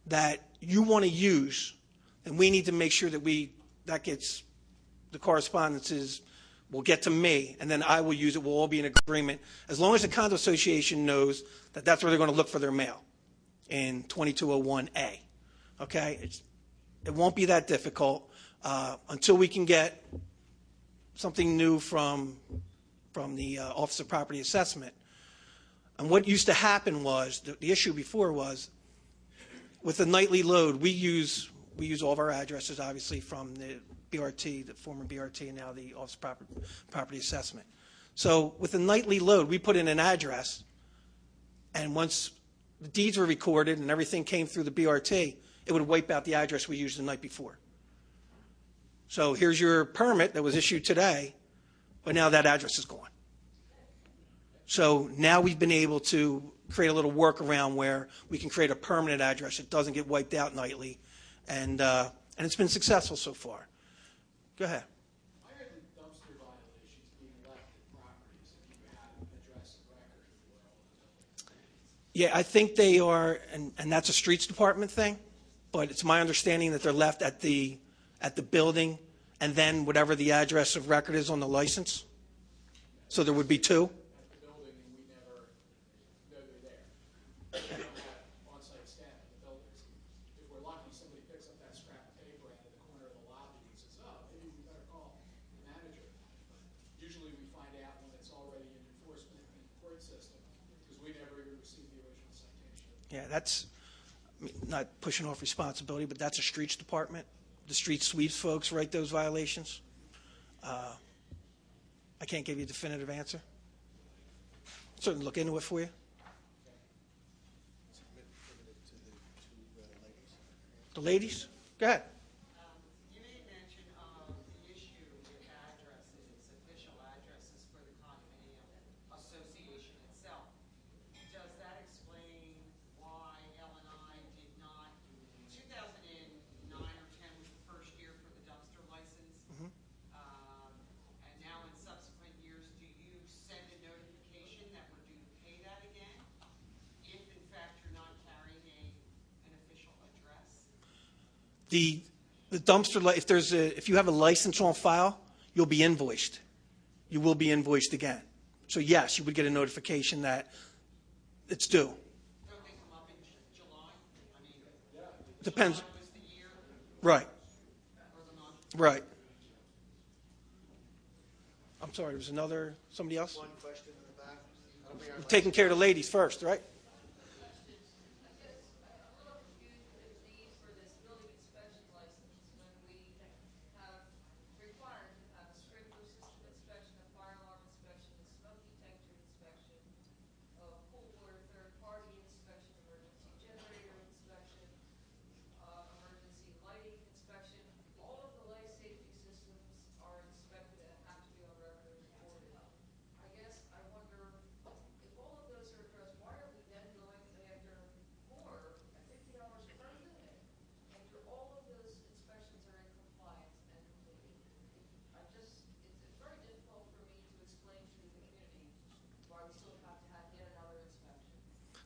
that you want to use, then we need to make sure that that gets, the correspondences will get to me, and then I will use it. We'll all be in agreement, as long as the condo association knows that that's where they're going to look for their mail, in 2201A. Okay? It won't be that difficult until we can get something new from from the Office of Property Assessment. And what used to happen was, the issue before was, with the nightly load, we use all of our addresses, obviously, from the BRT, the former BRT, and now the Office of Property Assessment. So with the nightly load, we put in an address, and once the deeds were recorded and everything came through the BRT, it would wipe out the address we used the night before. So here's your permit that was issued today, but now that address is gone. So now we've been able to create a little workaround where we can create a permanent address that doesn't get wiped out nightly, and it's been successful so far. Go ahead. Why are the dumpster violations being left at properties if you have an address and record for all of them? Yeah, I think they are, and that's a streets department thing, but it's my understanding that they're left at the building, and then whatever the address of record is on the license. So there would be two. At the building, and we never know they're there. We don't have on-site staff at the buildings. If we're lucky, somebody picks up that scrap of paper out of the corner of the lobby and says, "Oh, maybe we better call the manager." Usually, we find out when it's already in enforcement in the court system because we never even received the original citation. Yeah, that's not pushing off responsibility, but that's a streets department. The street sweeps folks write those violations. I can't give you a definitive answer. Certainly look into it for you. The ladies? Go ahead. You made mention of the issue with addresses, official addresses for the condominium association itself. Does that explain why L&I did not, 2009 or 10 was the first year for the dumpster license? And now in subsequent years, do you send a notification that we're due to pay that again? If in fact you're not carrying an official address? The dumpster, if you have a license on file, you'll be invoiced. You will be invoiced again. So yes, you would get a notification that it's due. Don't they come up in July? I mean, Depends. July was the year Right, or the month? right. I'm sorry, there was somebody else? One question in the back. That'll be our We're taking care of the ladies first, right?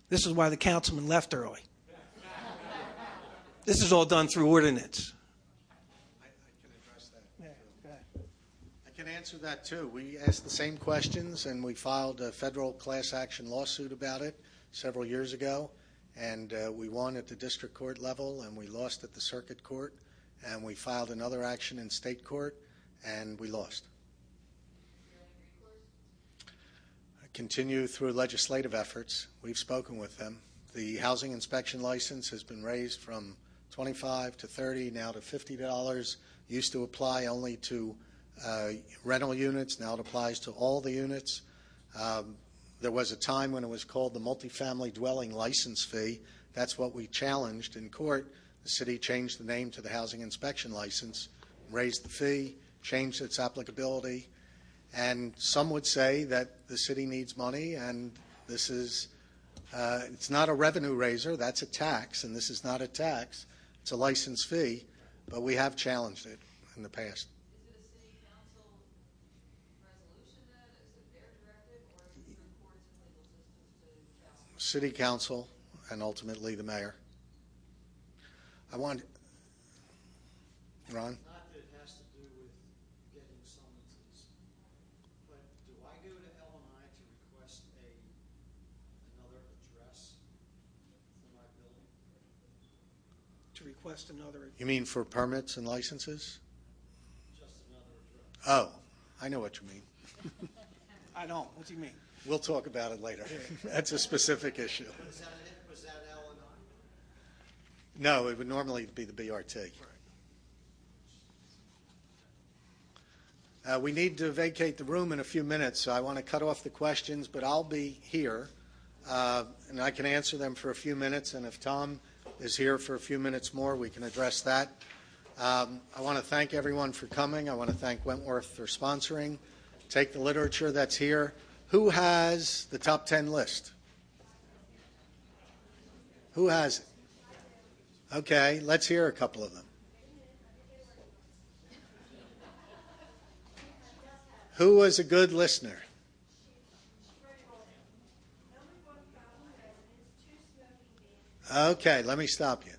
This is why the councilman left early. This is all done through ordinance. I can address that. I can answer that too. We asked the same questions, and we filed a federal class action lawsuit about it several years ago, and we won at the district court level, and we lost at the circuit court, and we filed another action in state court, and we lost. Continue through legislative efforts. We've spoken with them. The housing inspection license has been raised from $25 to $30, now to $50. Used to apply only to rental units. Now it applies to all the units. There was a time when it was called the multifamily dwelling license fee. That's what we challenged in court. The city changed the name to the housing inspection license, raised the fee, changed its applicability. And some would say that the city needs money, and this is, it's not a revenue raiser, that's a tax, and this is not a tax. It's a license fee, but we have challenged it in the past. Is it a city council resolution then? Is it their directive, or is it through courts and legal systems to council? City council and ultimately the mayor. I want, Ron? Not that it has to do with getting summonses, but do I go to L&I to request another address for my building? To request another. You mean for permits and licenses? Just another address. Oh, I know what you mean. I don't. What do you mean? We'll talk about it later. That's a specific issue. Was that L&I? No, it would normally be the BRT. We need to vacate the room in a few minutes, so I want to cut off the questions, but I'll be here, and I can answer them for a few minutes, and if Tom is here for a few minutes more, we can address that. I want to thank everyone for coming. I want to thank Wentworth for sponsoring. Take the literature that's here. Who has the top 10 list? Who has it? Okay, let's hear a couple of them. Who was a good listener? Okay, let me stop you.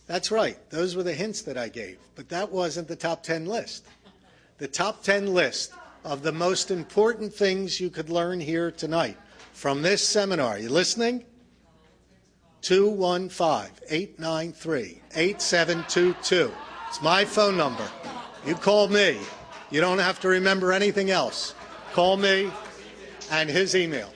That's right. Those were the hints that I gave, but that wasn't the top 10 list. The top 10 list of the most important things you could learn here tonight from this seminar. You listening? 215-893-8722. It's my phone number. You call me. You don't have to remember anything else. Call me and his email.